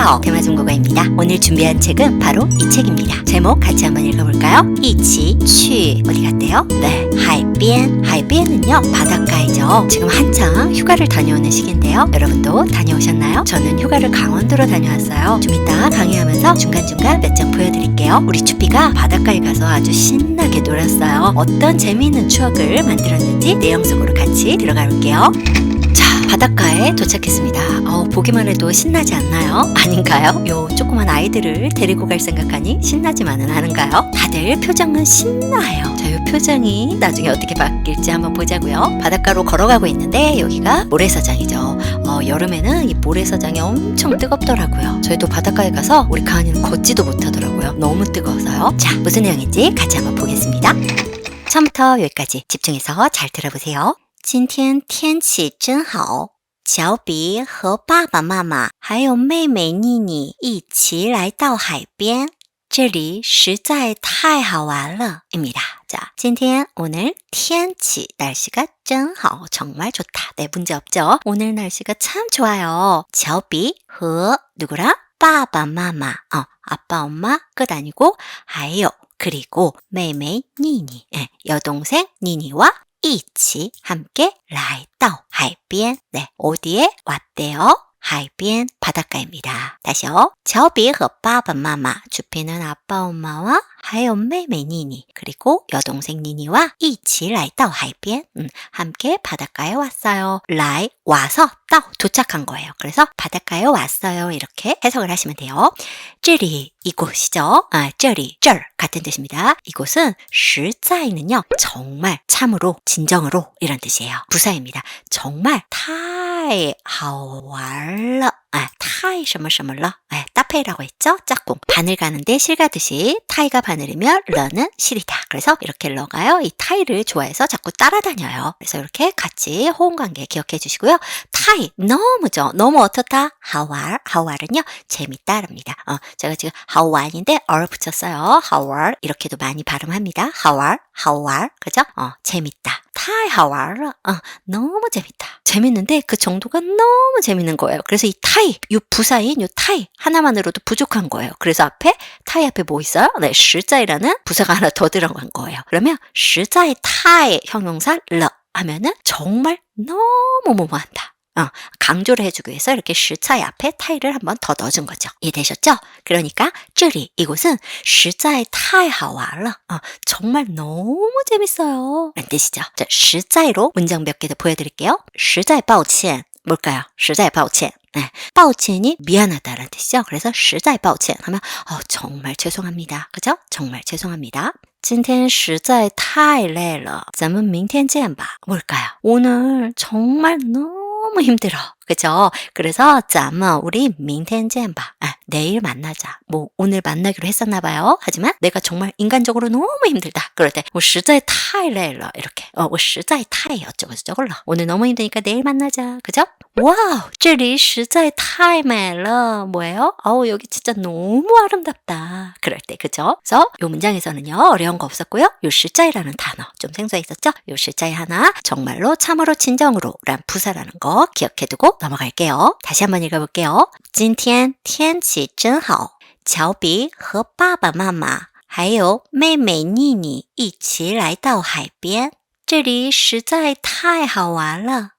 大家好, 대마 중국어입니다. 오늘 준비한 책은 바로 이 책입니다. 제목 같이 한번 읽어볼까요? 一起去 어디 갔대요? 네, 海边. 海边은요 바닷가이죠. 지금 한창 휴가를 다녀오는 시기인데요. 여러분도 다녀오셨나요? 저는 휴가를 강원도로 다녀왔어요. 좀 이따 강의하면서 중간중간 몇 장 보여드릴게요. 우리 추피가 바닷가에 가서 아주 신나게 놀았어요. 어떤 재미있는 추억을 만들었는지 내용 속으로 같이 들어가 볼게요. 자, 바닷가에 도착했습니다. 보기만 해도 신나지 않나요? 아닌가요? 요 조그만 아이들을 데리고 갈 생각하니 신나지만은 않은가요? 다들 표정은 신나요. 자, 요 표정이 나중에 어떻게 바뀔지 한번 보자고요. 바닷가로 걸어가고 있는데 여기가 모래사장이죠. 여름에는 이 모래사장이 엄청 뜨겁더라고요. 저희도 바닷가에 가서 우리 가은이는 걷지도 못하더라고요. 너무 뜨거워서요. 자, 무슨 내용인지 같이 한번 보겠습니다. 처음부터 여기까지 집중해서 잘 들어보세요. 今天天气真好，乔比和爸爸妈妈还有妹妹妮妮一起来到海边，这里实在太好玩了입니다. 자, 今天 오늘 天气 날씨가 真好 정말 좋다. 네, 문제 없죠? 오늘 날씨가 참 좋아요. 乔比和 누구랑? 爸爸妈妈 아빠 엄마 끝 아니고 还有 그리고 妹妹妮妮 여동생 니니와 一起 함께 来到海边 네, 어디에 왔대요? 海边 바닷가입니다. 다시요. 乔比和爸爸妈妈 주피는 아빠 엄마와 还有妹妹 니니 그리고 여동생 니니와 一起来到海边 함께 바닷가에 왔어요. 来 와서 到 도착한 거예요. 그래서 바닷가에 왔어요. 이렇게 해석을 하시면 돼요. 这里 이곳이죠. 这里 쩔 같은 뜻입니다. 이곳은 实在는요 정말 참으로 진정으로 이런 뜻이에요. 부사입니다. 정말 太好玩了 타이 什么什么了 따페이라고 했죠? 짝꿍 바늘 가는데 실 가듯이 타이가 바늘이면 러는 실이다. 그래서 이렇게 러가요 이 타이를 좋아해서 자꾸 따라다녀요. 그래서 이렇게 같이 호응관계 기억해 주시고요. 타이 너무죠. 너무 어떻다? 하왈 하왈은요 재밌다랍니다. 제가 지금 하왈인데 얼 붙였어요. 하왈 이렇게도 많이 발음합니다. 하왈 하왈 그죠? 재밌다. 타이 하왈 너무 재밌다. 재밌는데 그 정도가 너무 재밌는 거예요. 그래서 이 타이 요 부사인 요 타이 하나만으로도 부족한 거예요. 그래서 앞에 타이 앞에 뭐 있어요? 네, 实在라는 부사가 하나 더 들어간 거예요. 그러면 实在타이 형용사 러 하면은 정말 너무 뭐뭐한다. 강조를 해주기 위해서 이렇게 实在 앞에 타이를 한번 더 넣어준 거죠. 이해되셨죠? 그러니까 这里 이곳은 实在太好玩了 정말 너무 재밌어요 라는 뜻이죠. 자, 实在로 문장 몇 개 더 보여드릴게요. 实在抱歉 뭘까요? 实在抱歉 네, 抱歉이 미안하다라는 뜻이죠. 그래서 实在抱歉 하면 정말 죄송합니다. 그죠? 정말 죄송합니다. 今天实在太累了咱们明天见吧 뭘까요? 오늘 정말 너무 힘들어. 그죠? 그래서 咱们 우리 明天见吧 내일 만나자. 뭐 오늘 만나기로 했었나 봐요. 하지만 내가 정말 인간적으로 너무 힘들다. 그럴 때 我实在太累了 이렇게 我实在太 어쩌고 저쩌고 오늘 너무 힘드니까 내일 만나자. 그죠? 와우, 这里实在太美了 뭐예요? 여기 진짜 너무 아름답다. 그럴 때 그죠? 그래서 이 문장에서는요 어려운 거 없었고요. 요 实在라는 단어 좀 생소해 있었죠? 요 实在 하나 정말로 참으로 진정으로 란 부사라는 거 기억해두고 넘어갈게요. 다시 한번 읽어볼게요. 今天天气真好乔比和爸爸妈妈还有妹妹妮妮一起来到海边这里实在太好玩了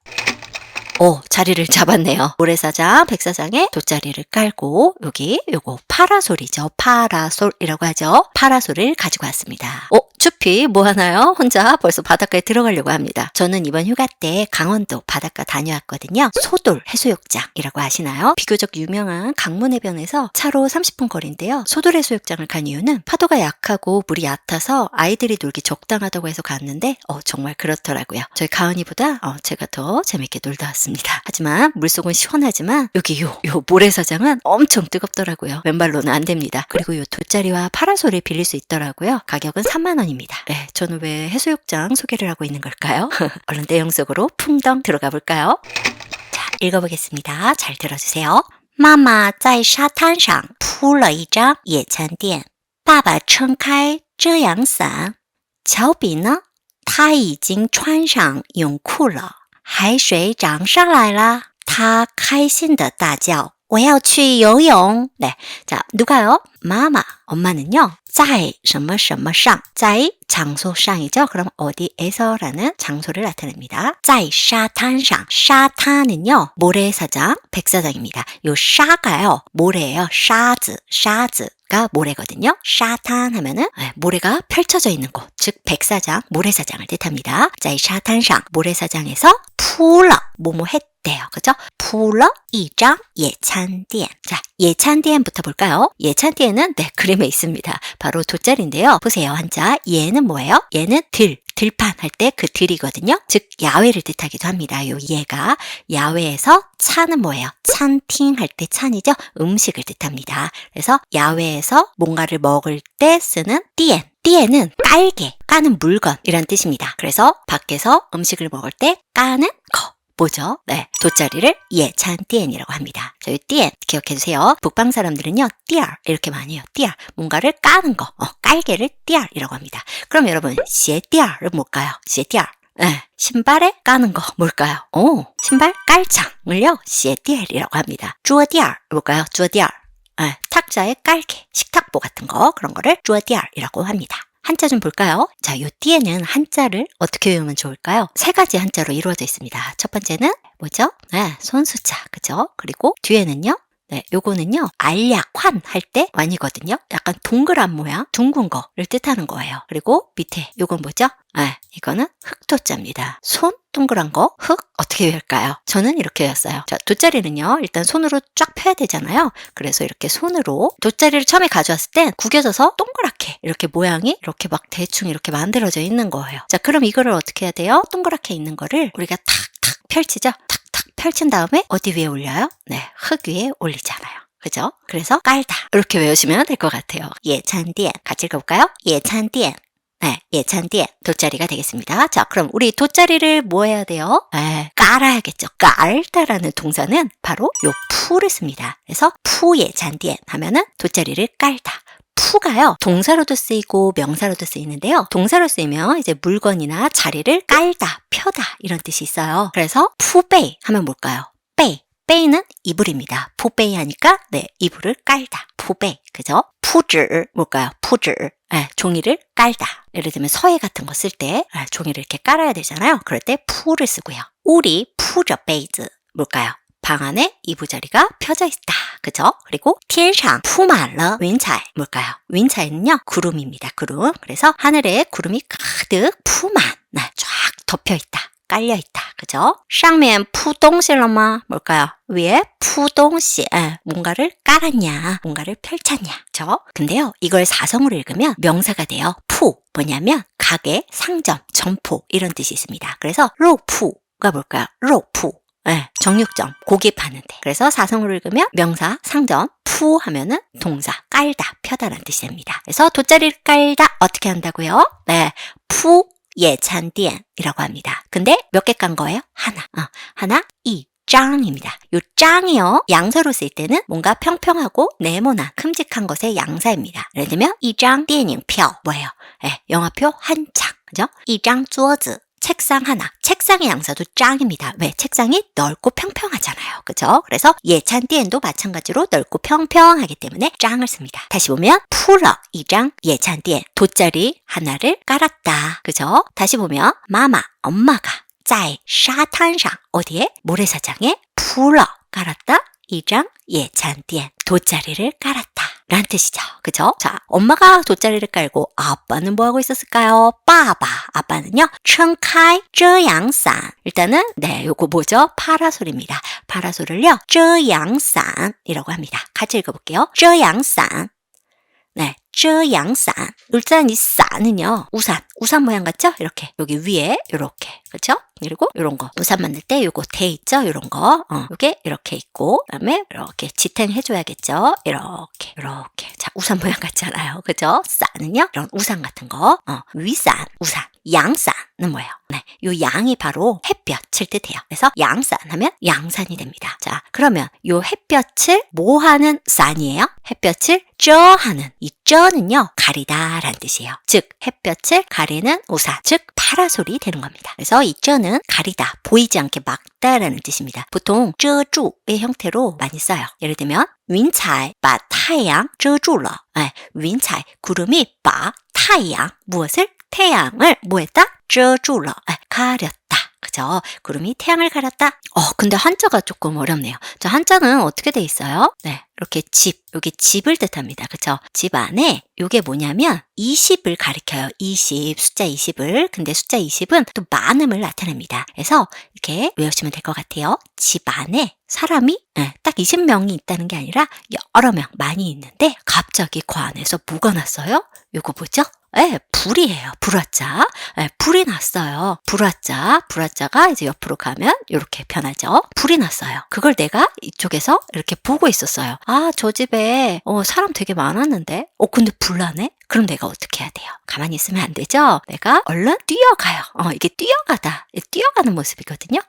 자리를 잡았네요. 모래사장, 백사장에 돗자리를 깔고 여기 요거 파라솔이죠. 파라솔이라고 하죠. 파라솔을 가지고 왔습니다. 추피 뭐 하나요? 혼자 벌써 바닷가에 들어가려고 합니다. 저는 이번 휴가 때 강원도 바닷가 다녀왔거든요. 소돌 해수욕장이라고 아시나요? 비교적 유명한 강문해변에서 차로 30분 거리인데요. 소돌 해수욕장을 간 이유는 파도가 약하고 물이 얕아서 아이들이 놀기 적당하다고 해서 갔는데 정말 그렇더라고요. 저희 가은이보다 제가 더 재밌게 놀다 왔습니다. 하지만 물속은 시원하지만 여기 요 모래사장은 엄청 뜨겁더라고요. 왼발로는 안 됩니다. 그리고 요 돗자리와 파라솔을 빌릴 수 있더라고요. 가격은 3만 원입니다. 네, 저는 왜 해수욕장 소개를 하고 있는 걸까요? 얼른 내용 속으로 풍덩 들어가 볼까요? 자, 읽어보겠습니다. 잘 들어주세요. 妈妈在沙滩上铺了一张野餐垫，爸爸撑开遮阳伞，乔比呢，他已经穿上泳裤了，海水涨上来了，他开心的大叫我要去游泳. 네, 자, 누가요? 마마, 엄마는요. 在什么什么上, 在 장소상이죠. 그럼 어디에서라는 장소를 나타냅니다. 在沙滩上,沙滩은요. 모래사장, 백사장입니다. 요 샤가요. 모래예요. 샤즈가 모래거든요. 샤탄 하면은 모래가 펼쳐져 있는 곳, 즉 백사장, 모래사장을 뜻합니다. 在沙滩上, 모래사장에서 铺了, 뭐뭐 했대요. 그죠? 铺了一张野餐垫. 자, 예찬디엔부터 볼까요? 예찬디엔은 네, 그림에 있습니다. 바로 돗자리인데요. 보세요. 한자. 얘는 뭐예요? 얘는 들판 할 때 그 들이거든요. 즉 야외를 뜻하기도 합니다. 요 얘가 야외에서 찬은 뭐예요? 찬팅 할 때 찬이죠. 음식을 뜻합니다. 그래서 야외에서 뭔가를 먹을 때 쓰는 띠엔은 깔개, 까는 물건이란 뜻입니다. 그래서 밖에서 음식을 먹을 때 까는 거. 뭐죠? 네, 돗자리를 예찬띠엔이라고 합니다. 저희 띠엔 기억해 주세요. 북방 사람들은요, 띠알 이렇게 많이 해요. 띠알, 뭔가를 까는 거, 깔개를 띠알이라고 합니다. 그럼 여러분, 시에띠알은 뭘까요? 시에띠알. 네, 신발에 까는 거 뭘까요? 신발 깔창을요, 시에띠알이라고 합니다. 주어띠알 뭘까요? 주어띠알. 네, 탁자에 깔개, 식탁보 같은 거 그런 거를 주어띠알이라고 합니다. 한자 좀 볼까요? 자, 요 띠에는 한자를 어떻게 외우면 좋을까요? 세 가지 한자로 이루어져 있습니다. 첫 번째는 뭐죠? 네, 손수자, 그죠? 그리고 뒤에는요, 네, 요거는요, 알약환 할 때 완이거든요. 약간 동그란 모양, 둥근 거를 뜻하는 거예요. 그리고 밑에 요건 뭐죠? 네, 이거는 흑토자입니다. 손 동그란 거, 흑 어떻게 외울까요? 저는 이렇게 외웠어요. 자, 돗자리는요, 일단 손으로 쫙 펴야 되잖아요. 그래서 이렇게 손으로 돗자리를 처음에 가져왔을 땐 구겨져서 동그랗게 이렇게 모양이 이렇게 막 대충 이렇게 만들어져 있는 거예요. 자, 그럼 이거를 어떻게 해야 돼요? 동그랗게 있는 거를 우리가 탁탁 펼치죠? 탁탁 펼친 다음에 어디 위에 올려요? 네, 흙 위에 올리잖아요. 그죠? 그래서 깔다 이렇게 외우시면 될 것 같아요. 예찬디엔 같이 읽어볼까요? 예찬디엔. 네, 예찬디엔 돗자리가 되겠습니다. 자, 그럼 우리 돗자리를 뭐 해야 돼요? 깔아야겠죠. 깔다라는 동사는 바로 요 푸를 씁니다. 그래서 푸 예찬디엔 하면은 돗자리를 깔다. 푸가요, 동사로도 쓰이고 명사로도 쓰이는데요. 동사로 쓰이면 이제 물건이나 자리를 깔다, 펴다 이런 뜻이 있어요. 그래서 푸베이 하면 뭘까요? 베이는 이불입니다. 푸베이 하니까 네, 이불을 깔다. 푸베이, 그죠? 푸즈 뭘까요? 푸즈. 네, 종이를 깔다. 예를 들면 서예 같은 거 쓸 때 종이를 이렇게 깔아야 되잖아요. 그럴 때 푸를 쓰고요. 우리 푸저 베이즈 뭘까요? 방 안에 이부자리가 펴져 있다. 그죠? 그리고 天上铺满了云彩 뭘까요? 윈차이는요, 구름입니다. 구름. 그래서 하늘에 구름이 가득 푸만, 쫙 덮여 있다. 깔려 있다. 그죠? 上面铺东西了吗? 뭘까요? 위에 铺东西, 뭔가를 깔았냐, 뭔가를 펼쳤냐. 그죠? 근데요, 이걸 사성으로 읽으면 명사가 돼요. 푸, 뭐냐면 가게, 상점, 점포 이런 뜻이 있습니다. 그래서 로푸가 뭘까요? 로푸. 네, 정육점, 고기 파는데. 그래서 사성으로 읽으면 명사, 상점, 푸 하면은 동사, 깔다, 펴다라는 뜻이 됩니다. 그래서 돗자리를 깔다 어떻게 한다고요? 네, 푸 예찬디엔이라고 합니다. 근데 몇 개 깐 거예요? 하나, 이 짱입니다. 요 짱이요, 양서로 쓸 때는 뭔가 평평하고 네모난 큼직한 것의 양사입니다. 예를 들면 이장 띠엔잉표 뭐예요? 네, 영화표 한 장, 그죠? 이장 쪼즈 책상 하나. 책상의 양사도 짱입니다. 왜? 책상이 넓고 평평하잖아요. 그죠? 그래서 예찬띠엔도 마찬가지로 넓고 평평하기 때문에 짱을 씁니다. 다시 보면 풀어 이장 예찬띠엔 돗자리 하나를 깔았다. 그죠? 다시 보면 마마 엄마가 在沙滩上 어디에? 모래사장에 풀어 깔았다. 이장 예찬띠엔 돗자리를 깔았다 라는 뜻이죠. 그죠? 자, 엄마가 돗자리를 깔고 아빠는 뭐 하고 있었을까요? 빠바 아빠는요, 撑开遮阳伞 일단은 네, 요거 뭐죠? 파라솔입니다. 파라솔을요, 遮阳伞 이라고 합니다. 같이 읽어볼게요. 遮阳伞 네, 遮阳伞 일단 이 伞은요, 우산 모양 같죠? 이렇게 여기 위에 이렇게, 그렇죠? 그리고 이런 거 우산 만들 때 요거 대 있죠? 이런 거 요게 이렇게 있고, 그다음에 이렇게 지탱해줘야겠죠? 이렇게 자, 우산 모양 같잖아요, 그죠? 伞은요, 이런 우산 같은 거 윗산 우산, 양산은 뭐예요? 네, 네, 요 양이 바로 햇볕을 뜻해요. 그래서 양산 하면 양산이 됩니다. 자, 그러면 요 햇볕을 뭐 하는 산이에요? 햇볕을 쪄하는 이 쪄는요 가리다라는 뜻이에요. 즉 햇볕을 가리는 우산, 즉 파라솔이 되는 겁니다. 그래서 이 쪄는 가리다, 보이지 않게 막다라는 뜻입니다. 보통 遮住의 형태로 많이 써요. 예를 들면 云彩把太阳遮住了.云彩 구름이 把太阳 무엇을? 태양을 뭐했다? 遮住了. 가렸다. 그죠? 구름이 태양을 가렸다. 근데 한자가 조금 어렵네요. 자, 한자는 어떻게 돼 있어요? 네, 이렇게 집, 여기 집을 뜻합니다. 그죠? 집 안에 요게 뭐냐면 20을 가리켜요. 20, 숫자 20을. 근데 숫자 20은 또 많음을 나타냅니다. 그래서 이렇게 외우시면 될 것 같아요. 집 안에 사람이 딱 20명이 있다는 게 아니라 여러 명 많이 있는데 갑자기 그 안에서 뭐가 났어요? 요거 뭐죠? 불이에요. 불화자. 불이 났어요. 불화자가 이제 옆으로 가면 이렇게 변하죠. 불이 났어요. 그걸 내가 이쪽에서 이렇게 보고 있었어요. 아, 저 집에 사람 되게 많았는데 근데 불 나네? 그럼 내가 어떻게 해야 돼요? 가만히 있으면 안 되죠? 내가 얼른 뛰어가요. 이게 뛰어가는 모습이거든요.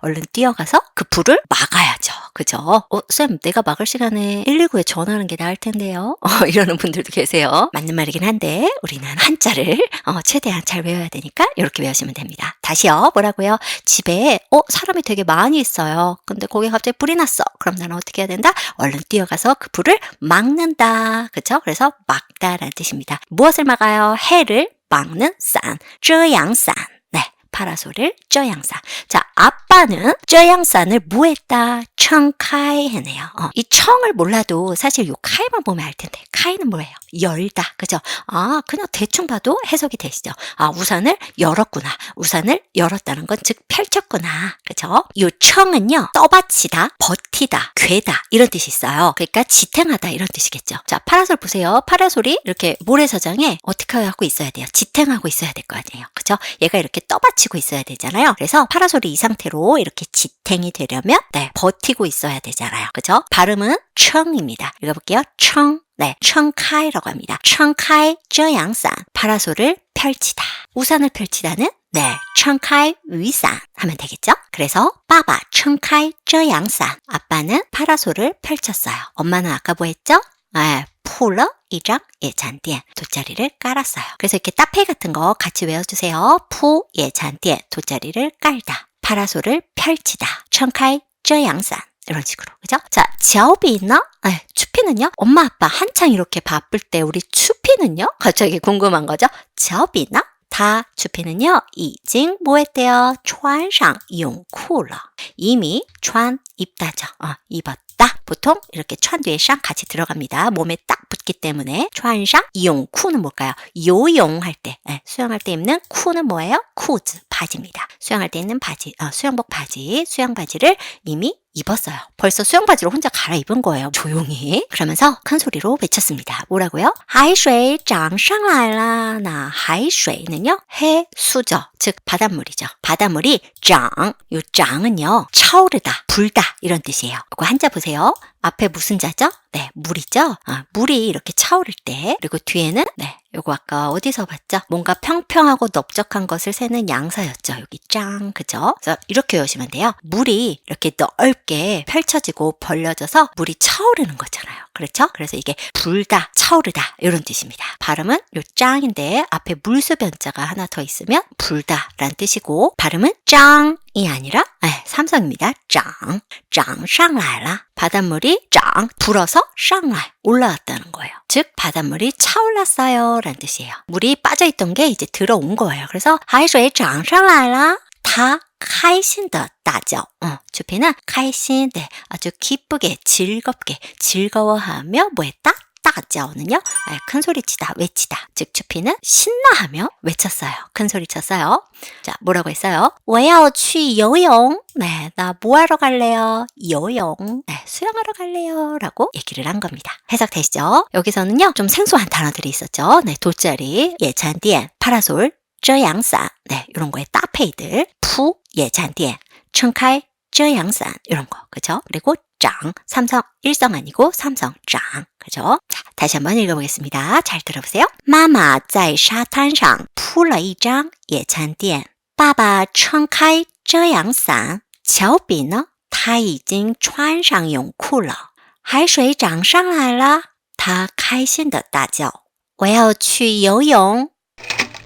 얼른 뛰어가서 그 불을 막아야죠. 그죠? 쌤, 내가 막을 시간에 119에 전화하는 게 나을 텐데요. 이러는 분들도 계세요. 맞는 말이긴 한데 우리는 한자를 최대한 잘 외워야 되니까 이렇게 외우시면 됩니다. 다시요. 뭐라고요? 집에 사람이 되게 많이 있어요. 근데 거기에 갑자기 불이 났어. 그럼 나는 어떻게 해야 된다? 얼른 뛰어가서 그 불을 막는다. 그죠? 그래서 막다라는 뜻입니다. 무엇을 막아요? 해를 막는 산, 遮阳伞. 네, 파라솔을 遮阳伞. 자, 아빠는 遮阳伞을 뭐 했다? 청카이 해네요. 이 청을 몰라도 사실 요 카이만 보면 알 텐데 카이는 뭐예요? 열다. 그죠? 그냥 대충 봐도 해석이 되시죠? 우산을 열었구나. 우산을 열었다는 건 즉 펼쳤구나. 그죠? 요 청은요 떠받치다, 버티다, 괴다 이런 뜻이 있어요. 그러니까 지탱하다 이런 뜻이겠죠. 자, 파라솔 보세요. 파라솔이 이렇게 모래사장에 어떻게 하고 있어야 돼요? 지탱하고 있어야 될 거 아니에요. 그죠? 얘가 이렇게 떠받치고 있어야 되잖아요. 그래서 파라솔이 이 상태로 이렇게 지탱이 되려면 버티고 있어야 되잖아요. 그죠? 발음은 청입니다. 읽어볼게요. 청. 네, 청카이라고 합니다. 청카이 遮阳伞. 파라솔을 펼치다. 우산을 펼치다는 청카이 위산 하면 되겠죠? 그래서 빠바 청카이 遮阳伞. 아빠는 파라솔을 펼쳤어요. 엄마는 아까 뭐 했죠? 풀러 이장 예찬띠엔 돗자리를 깔았어요. 그래서 이렇게 따페이 같은 거 같이 외워주세요. 푸 예찬띠엔 돗자리를 깔다. 파라솔을 펼치다. 청카이 遮阳伞. 이런 식으로. 그죠? 자, 지아오비는 추피는요? 엄마 아빠 한창 이렇게 바쁠 때 우리 추피는요? 갑자기 궁금한 거죠? 지아오비는 다 추피는요? 이징 뭐 했대요? 穿上泳裤了. 이미 穿 입다죠. 입었다. 보통 이렇게 穿 뒤에 상 같이 들어갑니다. 몸에 딱 붙기 때문에 穿上 泳裤는 뭘까요? 요용할 때, 수영할 때 입는 쿠는 뭐예요? 쿠즈, 바지입니다. 수영할 때 입는 바지, 수영복 바지, 수영 바지를 이미 입었어요. 벌써 수영 바지로 혼자 갈아입은 거예요. 조용히. 그러면서 큰 소리로 외쳤습니다. 뭐라고요? 海水涨上来了. 나 海水는요 해수죠. 즉 바닷물이죠. 바닷물이 장, 요 장은요 차오르다, 불다 이런 뜻이에요. 이거 한자 보세요. 앞에 무슨 자죠? 네, 물이죠. 물이 이렇게 차오를 때, 그리고 뒤에는 요거 아까 어디서 봤죠? 뭔가 평평하고 넓적한 것을 세는 양사였죠. 여기 짱, 그죠? 그래서 이렇게 외우시면 돼요. 물이 이렇게 넓게 펼쳐지고 벌려져서 물이 차오르는 거잖아요. 그렇죠? 그래서 이게 불다, 차오르다 이런 뜻입니다. 발음은 요 짱인데 앞에 물수변자가 하나 더 있으면 불다라는 뜻이고 발음은 짱이 아니라 삼성입니다. 짱, 짱上来了. 바닷물이 짱 불어서 上来 올라왔다는 거예요. 즉 바닷물이 차올랐어요 라는 뜻이에요. 물이 빠져있던 게 이제 들어온 거예요. 그래서 海水涨上来了. 다 开心的大叫. 주피는 开心, 아주 기쁘게 즐겁게 즐거워하며 뭐 했다? 大叫는요 큰 소리치다, 외치다. 즉 주피는 신나하며 외쳤어요. 큰 소리 쳤어요. 자, 뭐라고 했어요? 我要去游泳. 나 뭐하러 갈래요? 游泳. 수영하러 갈래요. 라고 얘기를 한 겁니다. 해석되시죠? 여기서는요 좀 생소한 단어들이 있었죠. 돗자리, 예찬디엔, 파라솔, 遮阳伞, 이런 거에 따페이들, 푸, 예찬디엔, 청카이, 遮阳伞 이런 거, 그죠? 그리고 장, 삼성 일성 아니고 삼성 장, 그죠? 자, 다시 한번 읽어보겠습니다. 잘 들어보세요. 妈妈在沙滩上铺了一张野餐垫，爸爸撑开遮阳伞，乔比呢，他已经穿上泳裤了。海水涨上来了，他开心地大叫：我要去游泳。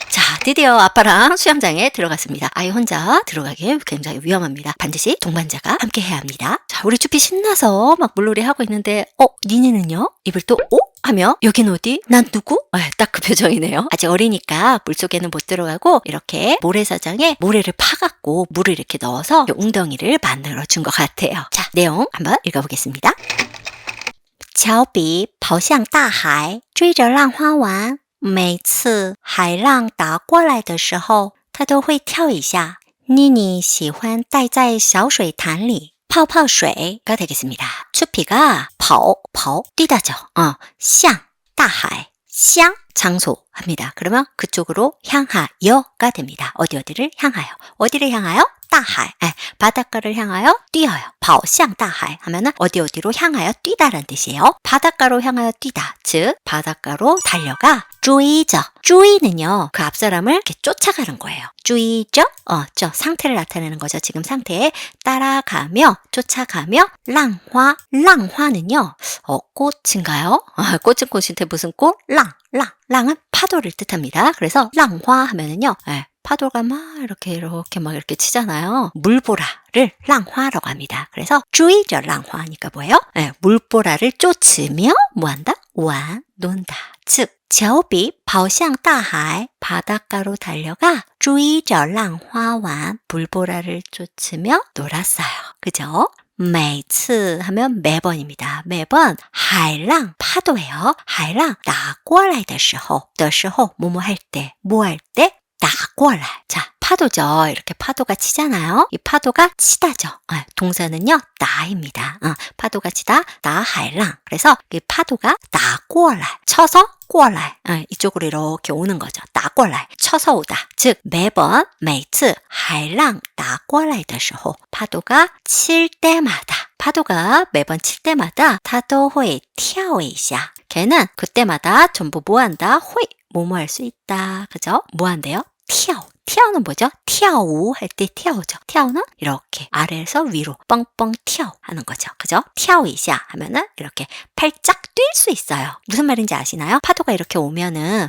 자, 드디어 아빠랑 수영장에 들어갔습니다. 아이 혼자 들어가기 굉장히 위험합니다. 반드시 동반자가 함께 해야 합니다. 자, 우리 쭈피 신나서 막 물놀이 하고 있는데 니니는요? 입을 또 하며 여긴 어디? 난 누구? 딱 그 표정이네요. 아직 어리니까 물속에는 못 들어가고 이렇게 모래사장에 모래를 파갖고 물을 이렇게 넣어서 웅덩이를 만들어준 것 같아요. 자, 내용 한번 읽어보겠습니다. 乔比跑向大海，追着浪花玩。每次海浪打过来的时候，他都会跳一下。妮妮喜欢待在小水潭里泡泡水가 되겠습니다. 추피가 跑 뛰다죠. 向 大海 향 장소 합니다. 그러면 그쪽으로 향하여가 됩니다. 어디를 향하여. 어디를 향하여? 大海 바닷가를 향하여 뛰어요. 跑向大海 하면은 어디로 향하여 뛰다라는 뜻이에요. 바닷가로 향하여 뛰다. 즉 바닷가로 달려가. 追着 追는요 그 앞사람을 이렇게 쫓아가는 거예요. 追着 저 상태를 나타내는 거죠. 지금 상태에 따라가며 쫓아가며. 浪花 浪花는요 꽃인가요? 꽃은 꽃인데 무슨 꽃? 랑은 파도를 뜻합니다. 그래서 浪花 하면은요 파도가 막 이렇게 치잖아요. 물보라를 浪花라고 합니다. 그래서 追着浪花하니까 뭐예요? 물보라를 쫓으며 뭐한다? 논다. 즉 乔比跑向大海 바닷가로 달려가 追着浪花玩 물보라를 쫓으며 놀았어요. 그죠? 每次 하면 매번입니다. 매번 海浪 파도예요. 海浪打过来的时候 뭐뭐 할 때, 뭐 할 때? 打过来. 자, 파도죠. 이렇게 파도가 치잖아요. 이 파도가 치다죠. 동사는요, 나입니다. 파도가 치다, 나海浪. 그래서 이 파도가 打过来, 쳐서 过来. 이쪽으로 이렇게 오는 거죠. 打过来, 쳐서 오다. 즉 매번 每次海浪打过来的时候 파도가 칠 때마다 파도가 매번 칠 때마다 他都会跳一下. 걔는 그때마다 전부 뭐 한다? 호이 뭐뭐 할 수 있다. 그죠? 뭐 한대요?跳는 뭐죠? 跳舞 할 때跳죠. 跳는 이렇게 아래에서 위로 뻥뻥跳하는 거죠. 그죠? 跳一下 하면은 이렇게 팔짝 뛸 수 있어요. 무슨 말인지 아시나요? 파도가 이렇게 오면은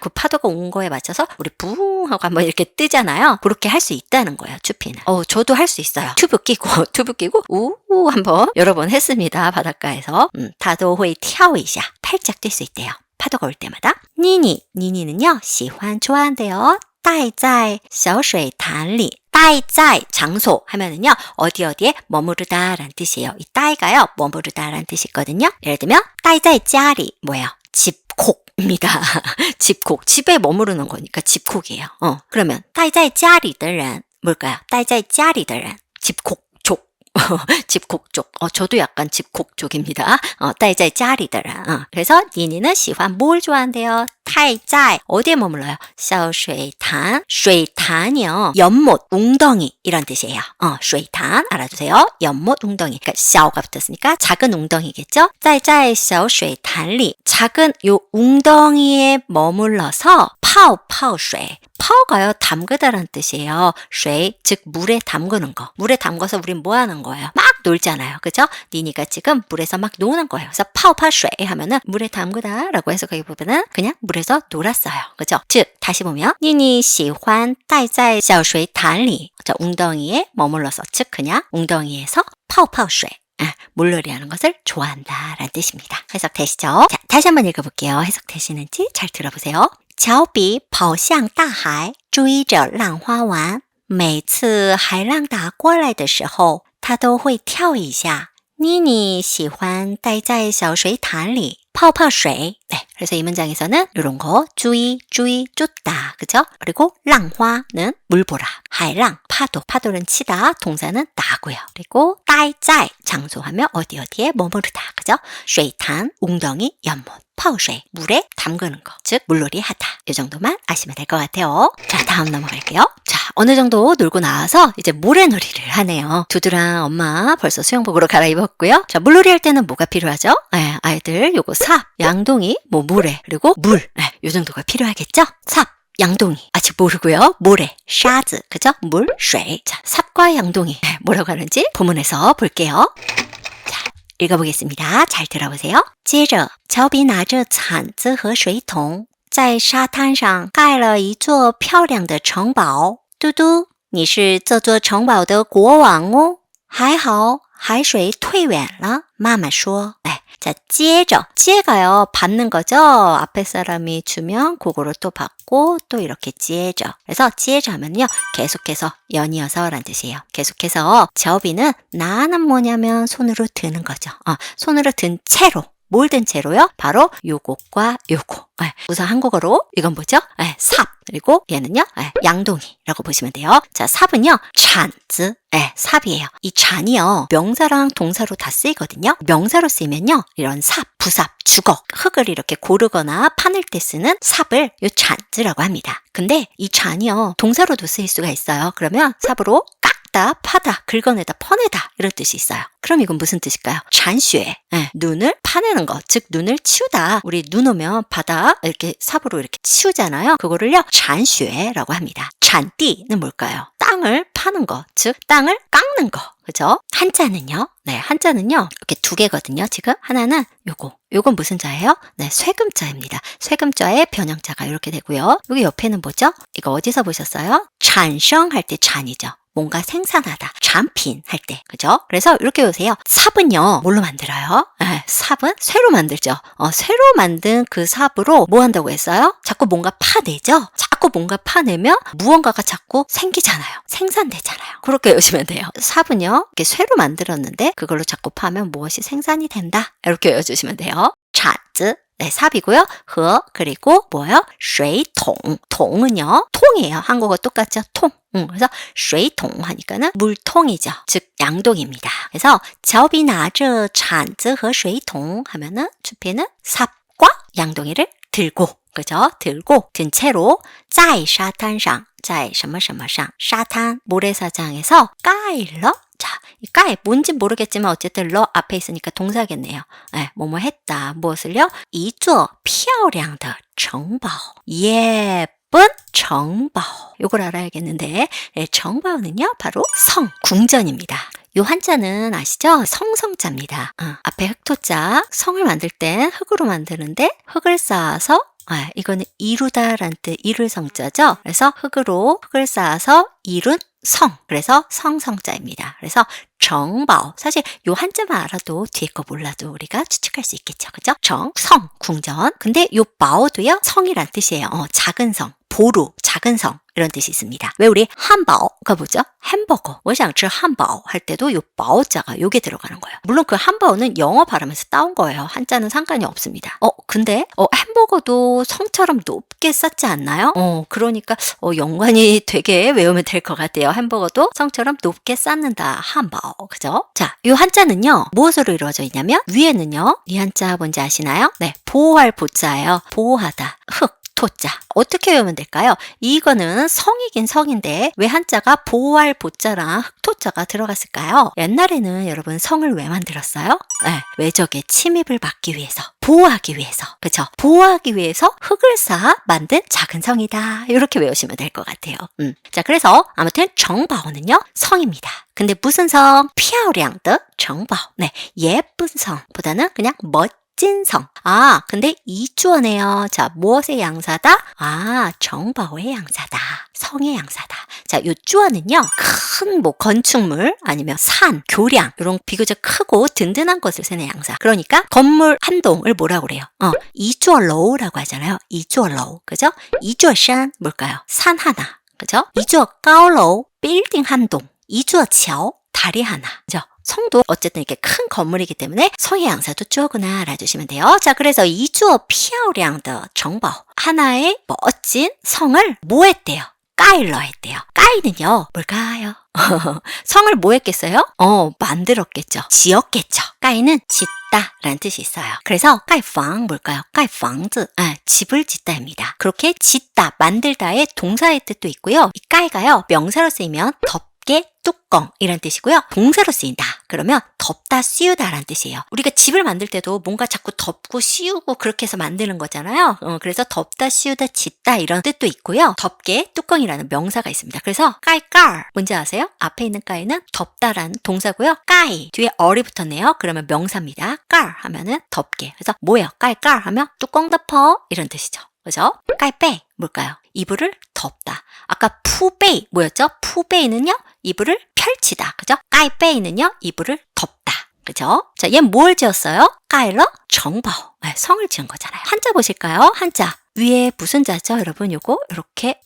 그 파도가 온 거에 맞춰서 우리 붕 하고 한번 이렇게 뜨잖아요. 그렇게 할 수 있다는 거예요. 추피는. 저도 할 수 있어요. 튜브 끼고 우 한번 여러 번 했습니다. 바닷가에서. 他都会跳一下 팔짝 뛸 수 있대요. 파도가 올 때마다. 니니는요, 喜欢 좋아한대요. 待在小水潭里 待在 장소 하면은요 어디에 머무르다 라는 뜻이에요. 이 待가요 머무르다 라는 뜻이 있거든요. 예를 들면 待在家里 뭐예요? 집콕입니다. 집콕 집에 머무르는 거니까 집콕이에요. 그러면 待在家里的人 뭘까요? 待在家里的人 집콕 집콕 쪽. 저도 약간 집콕 쪽입니다. 待在家里的人. 그래서 니니는 喜欢 뭘 좋아한대요? 待在 어디에 머물러요? 小水潭. 水潭이요. 연못, 웅덩이 이런 뜻이에요. 水潭 알아두세요. 연못, 웅덩이. 그러니까 小가 붙었으니까 작은 웅덩이겠죠? 在在小水潭里. 작은 요 웅덩이에 머물러서 泡水. 파오가요 담그다라는 뜻이에요. 水, 즉 물에 담그는 거. 물에 담궈서 우린 뭐 하는 거예요? 막 놀잖아요. 그죠? 니니가 지금 물에서 막 노는 거예요. 그래서 泡水 하면은 물에 담그다 라고 해석하기보다는 그냥 물에서 놀았어요. 그죠? 즉 다시 보면 니니 喜欢待在小水潭里 웅덩이에 머물러서 즉 그냥 웅덩이에서 泡水 물놀이 하는 것을 좋아한다 라는 뜻입니다. 해석되시죠? 자, 다시 한번 읽어볼게요. 해석되시는지 잘 들어보세요. 乔比跑向大海，追着浪花玩。每次海浪打过来的时候，他都会跳一下。妮妮喜欢待在小水潭里泡水。 네, 그래서 이 문장에서는 이런 거 주의, 쫓다, 그죠? 그리고 浪花는 물보라, 海浪 파도는 치다, 동사는 나고요. 그리고 待在 장소하면 어디에 머무르다, 그죠? 水潭 웅덩이, 연못, 泡水 물에 담그는 거, 즉 물놀이 하다. 이 정도만 아시면 될 것 같아요. 자, 다음 넘어갈게요. 자, 어느 정도 놀고 나와서 이제 모래놀이를 하네요. 두두랑 엄마 벌써 수영복으로 갈아입었고요. 자, 물놀이 할 때는 뭐가 필요하죠? 아이들 요거 삽, 양동이, 모래, 그리고 물. 요 정도가 필요하겠죠? 삽, 양동이 아직 모르고요. 모래, 샤즈, 그죠? 물, 水. 자, 삽과 양동이 뭐라고 하는지 본문에서 볼게요. 자, 읽어보겠습니다. 잘 들어보세요. 接着乔比拿着铲子和水桶在沙滩上盖了一座漂亮的城堡。嘟嘟，你是这座城堡的国王哦。还好海水退远了，妈妈说。 자, 接着, 接가요. 받는 거죠. 앞에 사람이 주면 그거를 또 받고 또 이렇게 接着. 그래서 接着하면요. 계속해서 연이어서 라는 뜻이에요. 계속해서 저비는 나는 뭐냐면 손으로 드는 거죠. 손으로 든 채로. 뭘 든 채로요? 바로 요것과 요거. 우선 한국어로 이건 뭐죠? 삽. 그리고 얘는요, 양동이라고 보시면 돼요. 자, 삽은요, 잔즈. 삽이에요. 이 잔이요, 명사랑 동사로 다 쓰이거든요. 명사로 쓰이면요, 이런 삽, 부삽, 주걱, 흙을 이렇게 고르거나 파낼 때 쓰는 삽을 요 잔즈라고 합니다. 근데 이 잔이요, 동사로도 쓰일 수가 있어요. 그러면 삽으로 깎다, 파다, 긁어내다, 퍼내다 이런 뜻이 있어요. 그럼 이건 무슨 뜻일까요? 잔쉐. 눈을 파내는 거, 즉 눈을 치우다. 우리 눈 오면 바다 이렇게 삽으로 이렇게 치우잖아요. 그거를요, 잔쉐라고 합니다. 잔띠는 뭘까요? 땅을 파는 거, 즉 땅을 깎는 거. 그죠? 한자는요. 한자는요. 이렇게 두 개거든요. 지금 하나는 요건 무슨 자예요? 쇠금자입니다. 쇠금자의 변형자가 이렇게 되고요. 여기 옆에는 뭐죠? 이거 어디서 보셨어요? 잔성 할 때 잔이죠. 뭔가 생산하다. 잔핀 할 때. 그죠? 그래서 이렇게 보세요. 삽은요. 뭘로 만들어요? 삽은 쇠로 만들죠. 쇠로 만든 그 삽으로 뭐 한다고 했어요? 자꾸 뭔가 파내죠? 자꾸 뭔가 파내면 무언가가 자꾸 생기잖아요. 생산되잖아요. 그렇게 외우시면 돼요. 삽은요. 이렇게 쇠로 만들었는데 그걸로 자꾸 파면 무엇이 생산이 된다. 이렇게 외워주시면 돼요. 잔즈. 삽이고요. 和 그리고 뭐요? 水桶. 통은요. 통이에요. 한국어 똑같죠? 통. 그래서 水桶 하니까는 물통이죠. 즉 양동입니다. 그래서 乔比拿着铲子和水桶 하면은 주피는 삽과 양동이를 들고, 그죠? 들고 든 채로 在沙滩上, 在什么什么上,沙滩, 모래사장에서 盖了. 자, 이 까이 뭔지 모르겠지만 어쨌든 러 앞에 있으니까 동사겠네요. 뭐뭐 했다. 무엇을요? 一座漂亮的城堡. 예쁜 정바오. 요걸 알아야겠는데, 정바오는요 바로 성, 궁전입니다. 요 한자는 아시죠? 성성자입니다. 앞에 흑토자, 성을 만들 땐 흙으로 만드는데 흙을 쌓아서 이거는 이루다라는 뜻, 이룰 성자죠. 그래서 흙을 쌓아서 이룬 성, 그래서 성성자입니다. 그래서 정바오, 사실 요 한자만 알아도 뒤에 거 몰라도 우리가 추측할 수 있겠죠. 그죠? 정, 성, 궁전. 근데 요 바오도요 성이란 뜻이에요. 작은 성, 보루, 작은 성 이런 뜻이 있습니다. 왜 우리 한바오가 뭐죠? 햄버거, 我想吃汉堡 할 때도 요 바오자가 요게 들어가는 거예요. 물론 그 한바오는 영어 발음에서 따온 거예요. 한자는 상관이 없습니다. 근데 햄버거도 성처럼 높게 쌓지 않나요? 그러니까 연관이 되게 외우면 될 것 같아요. 햄버거도 성처럼 높게 쌓는다. 한바오. 그죠? 자, 요 한자는요. 무엇으로 이루어져 있냐면 위에는요. 이 한자 뭔지 아시나요? 보호할 보자예요. 보호하다. 흙. 토자. 어떻게 외우면 될까요? 이거는 성이긴 성인데 왜 한자가 보호할 보자랑 흑토자가 들어갔을까요? 옛날에는 여러분 성을 왜 만들었어요? 외적의 침입을 막기 위해서, 보호하기 위해서, 그쵸? 보호하기 위해서 흙을 쌓아 만든 작은 성이다. 이렇게 외우시면 될 것 같아요. 자, 그래서 아무튼 정바오는요 성입니다. 근데 무슨 성? 漂亮的 정바오. 예쁜 성보다는 그냥 멋진 성. 근데 이주어네요. 자, 무엇의 양사다? 정바오의 양사다. 성의 양사다. 자, 요 주어는요. 큰 건축물 아니면 산, 교량 이런 비교적 크고 든든한 것을 쓰는 양사. 그러니까 건물 한 동을 뭐라고 그래요? 이주어로우라고 하잖아요. 이주어로우. 그죠? 이주어산 뭘까요? 산 하나. 그죠? 이주어가오로우 빌딩 한 동. 이주어桥 다리 하나. 그죠? 성도 어쨌든 이렇게 큰 건물이기 때문에 성의 양사도 주어구나 알아주시면 돼요. 자, 그래서 이주어 피아오량더 정바오 하나의 멋진 성을 뭐 했대요? 까일러 했대요. 까이는요 뭘까요? 성을 뭐 했겠어요? 만들었겠죠. 지었겠죠. 까이는 짓다 라는 뜻이 있어요. 그래서 까이팡 뭘까요? 까이팡즈 집을 짓다입니다. 그렇게 짓다, 만들다의 동사의 뜻도 있고요. 이 까이가요 명사로 쓰이면 덮개, 뚝 뚜껑 이란 뜻이고요. 동사로 쓰인다. 그러면 덮다 씌우다 라는 뜻이에요. 우리가 집을 만들 때도 뭔가 자꾸 덮고 씌우고 그렇게 해서 만드는 거잖아요. 그래서 덮다 씌우다 짓다 이런 뜻도 있고요. 덮개 뚜껑이라는 명사가 있습니다. 그래서 까이깔 뭔지 아세요? 앞에 있는 까이는 덮다라는 동사고요. 까이 뒤에 어리 붙었네요. 그러면 명사입니다. 깔 하면은 덮개. 그래서 뭐예요? 까이깔 하면 뚜껑 덮어 이런 뜻이죠. 그죠? 까이빼 뭘까요? 이불을 덮다. 아까 푸베이 뭐였죠? 푸베이는요 이불을 펼치다. 그죠? 까이빼이는요 이불을 덮다. 그죠? 자, 얘 뭘 지었어요? 까일러 정바오. 네, 성을 지은 거잖아요. 한자 보실까요? 한자. 위에 무슨 자죠? 여러분 요거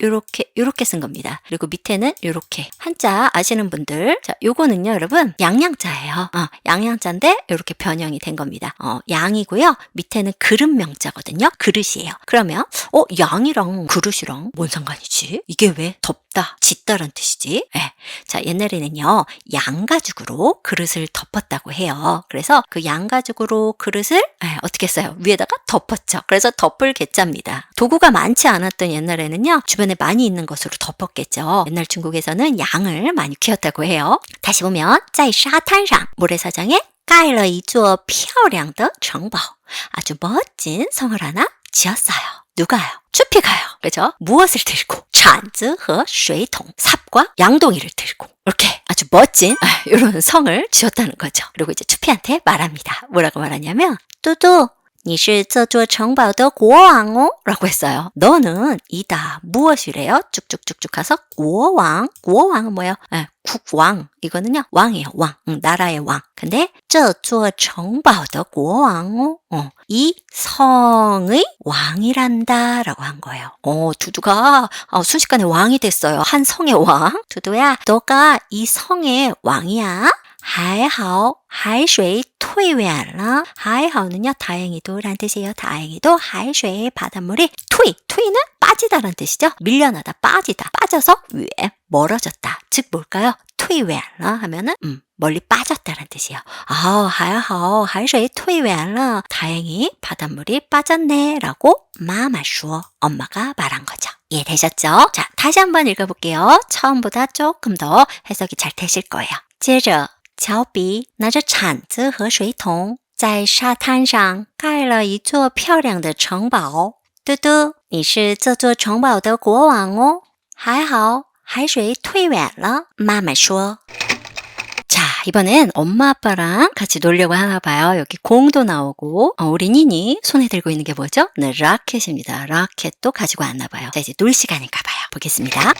요렇게 쓴 겁니다. 그리고 밑에는 요렇게 한자 아시는 분들 자 요거는요 여러분 양양자예요. 양양자인데 요렇게 변형이 된 겁니다. 양이고요. 밑에는 그릇 명자거든요. 그릇이에요. 그러면 양이랑 그릇이랑 뭔 상관이지? 이게 왜 덮다 짓다란 뜻이지? 네. 자 옛날에는요 양가죽으로 그릇을 덮었다고 해요. 그래서 그 양가죽으로 그릇을 어떻게 했어요? 위에다가 덮었죠. 그래서 덮을 개자입니다. 도구가 많지 않았던 옛날에는요 주변에 많이 있는 것으로 덮었겠죠. 옛날 중국에서는 양을 많이 키웠다고 해요. 다시 보면 在沙滩上 모래사장에 盖了一座漂亮的城堡 아주 멋진 성을 하나 지었어요. 누가요? 추피가요. 그죠? 무엇을 들고? 铲子和水桶 삽과 양동이를 들고 이렇게 아주 멋진 이런 성을 지었다는 거죠. 그리고 이제 추피한테 말합니다. 뭐라고 말하냐면 嘟嘟你是这座城堡的国王哦 라고 했어요. 너는 이다. 무엇이래요? 쭉쭉쭉쭉 가서 国王. 国王은 뭐예요? 국왕. 이거는요. 왕이에요. 왕. 나라의 왕. 근데 这座城堡的国王哦. 이 성의 왕이란다 라고 한 거예요. 두두가 순식간에 왕이 됐어요. 한 성의 왕. 두두야, 너가 이 성의 왕이야. 还好海水退远了 还好는요 다행히도 라는 뜻이에요. 다행히도 海水 바닷물이退는 빠지다라는 뜻이죠. 밀려나다 빠지다 빠져서 위에 멀어졌다. 즉 뭘까요? 退远了 하면은 멀리 빠졌다라는 뜻이에요. 还好海水退远了 다행히 바닷물이 빠졌네 라고 마마说 엄마가 말한 거죠. 이해되셨죠? 자 다시 한번 읽어볼게요. 처음보다 조금 더 해석이 잘 되실 거예요. 接着乔比拿着铲子和水桶在沙滩上盖了一座漂亮的城堡。嘟嘟，你是这座城堡的国王哦。还好，海水退远了。妈妈说。 자, 이번엔 엄마 아빠랑 같이 놀려고 하나 봐요. 여기 공도 나오고 우리 니니 손에 들고 있는 게 뭐죠? 네, 라켓입니다. 라켓도 가지고 왔나 봐요. 자, 이제 놀 시간인가 봐요. 보겠습니다.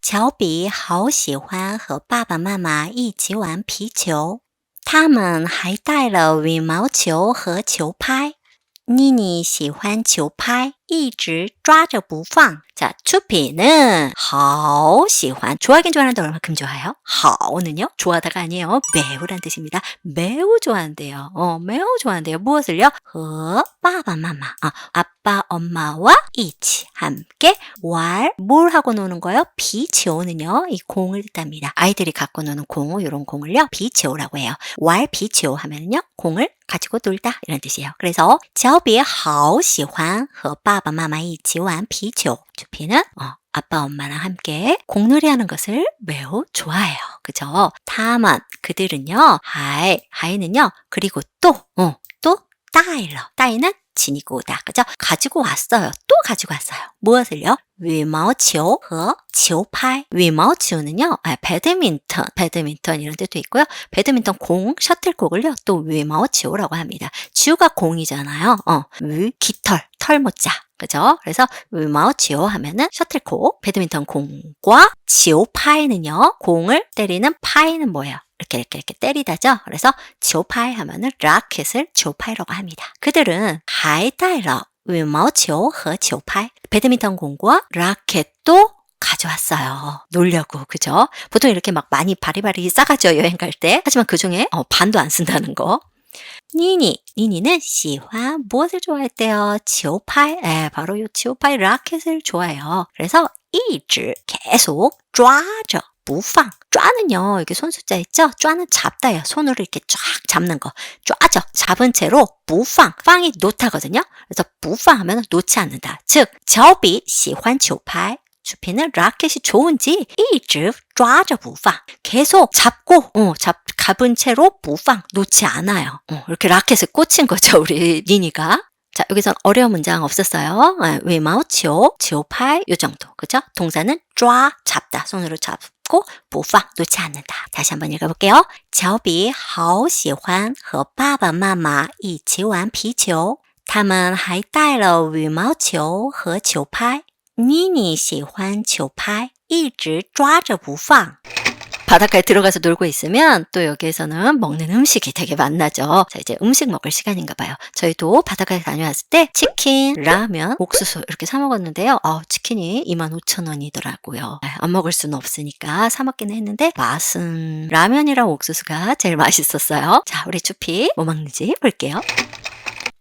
乔比好喜欢和爸爸妈妈一起玩皮球，他们还带了羽毛球和球拍。妮妮喜欢球拍，一直抓着不放。 자, 추피는 好喜欢 좋아하긴 좋아하는데 얼마큼 좋아해요? 好는요? 좋아하다가 아니에요. 매우란 뜻입니다. 매우 좋아한대요. 매우 좋아한대요. 무엇을요? 和爸爸妈妈 아빠 엄마와 一起 함께 뭘 하고 노는 거예요? 비치오는요. 이 공을 뜻합니다. 아이들이 갖고 노는 공, 이런 공을요. 비치오라고 해요. 비치오 하면은요. 공을 가지고 놀다 이런 뜻이에요. 그래서 乔比好喜欢和爸爸妈妈一起玩皮球 주피는 아빠 엄마랑 함께 공놀이 하는 것을 매우 좋아해요. 그죠? 다만 그들은요. 하이는요. 그리고 또 따일러. 따이는 지니고 오다. 그죠? 가지고 왔어요. 또 가지고 왔어요. 무엇을요? 羽毛球和球拍. 羽毛球는요. 배드민턴 이런 뜻도 있고요. 배드민턴 공, 셔틀콕을요. 또 羽毛球라고 합니다. 주가 공이잖아요. 깃털, 털모자. 그죠? 그래서 羽毛球 하면은 셔틀콕, 배드민턴 공과 球拍는요. 공을 때리는 파이는 뭐예요? 이렇게 때리다죠. 그래서 球拍 하면은 라켓을 球拍라고 합니다. 그들은 还带了羽毛球和球拍 배드민턴 공과 라켓도 가져왔어요. 놀려고. 그죠? 보통 이렇게 막 많이 바리바리 싸가죠. 여행 갈 때. 하지만 그중에 반도 안 쓴다는 거. 니니는 喜欢 무엇을 좋아했대요? 球拍 바로 이 球拍 라켓을 좋아해요. 그래서 一直 계속 抓着不放 抓는요. 이게 손숫자 있죠? 抓는 잡다예요. 손으로 이렇게 쫙 잡는 거.抓죠. 잡은 채로 不放 放이 놓다거든요. 그래서 不放 하면 놓지 않는다. 즉 乔比喜欢球拍 주피는 라켓이 좋은지 一直抓着不放 계속 잡고 잡은 채로 不放 놓지 않아요. 이렇게 라켓을 꽂힌 거죠, 우리 니니가. 자, 여기선 어려운 문장 없었어요. 위마오 치오, 치오파이 요 정도. 그죠? 동사는 抓 잡다. 손으로 잡고 不放 놓지 않는다. 다시 한번 읽어볼게요. 乔比好喜欢和爸爸妈妈一起玩皮球他们还带了羽毛球和球拍妮妮喜欢球拍一直抓着不放 바닷가에 들어가서 놀고 있으면 또 여기에서는 먹는 음식이 되게 많나죠. 자, 이제 음식 먹을 시간인가 봐요. 저희도 바닷가에 다녀왔을 때 치킨, 라면, 옥수수 이렇게 사 먹었는데요. 치킨이 25,000원이더라고요. 안 먹을 수는 없으니까 사 먹기는 했는데 맛은 라면이랑 옥수수가 제일 맛있었어요. 자, 우리 주피 뭐 먹는지 볼게요.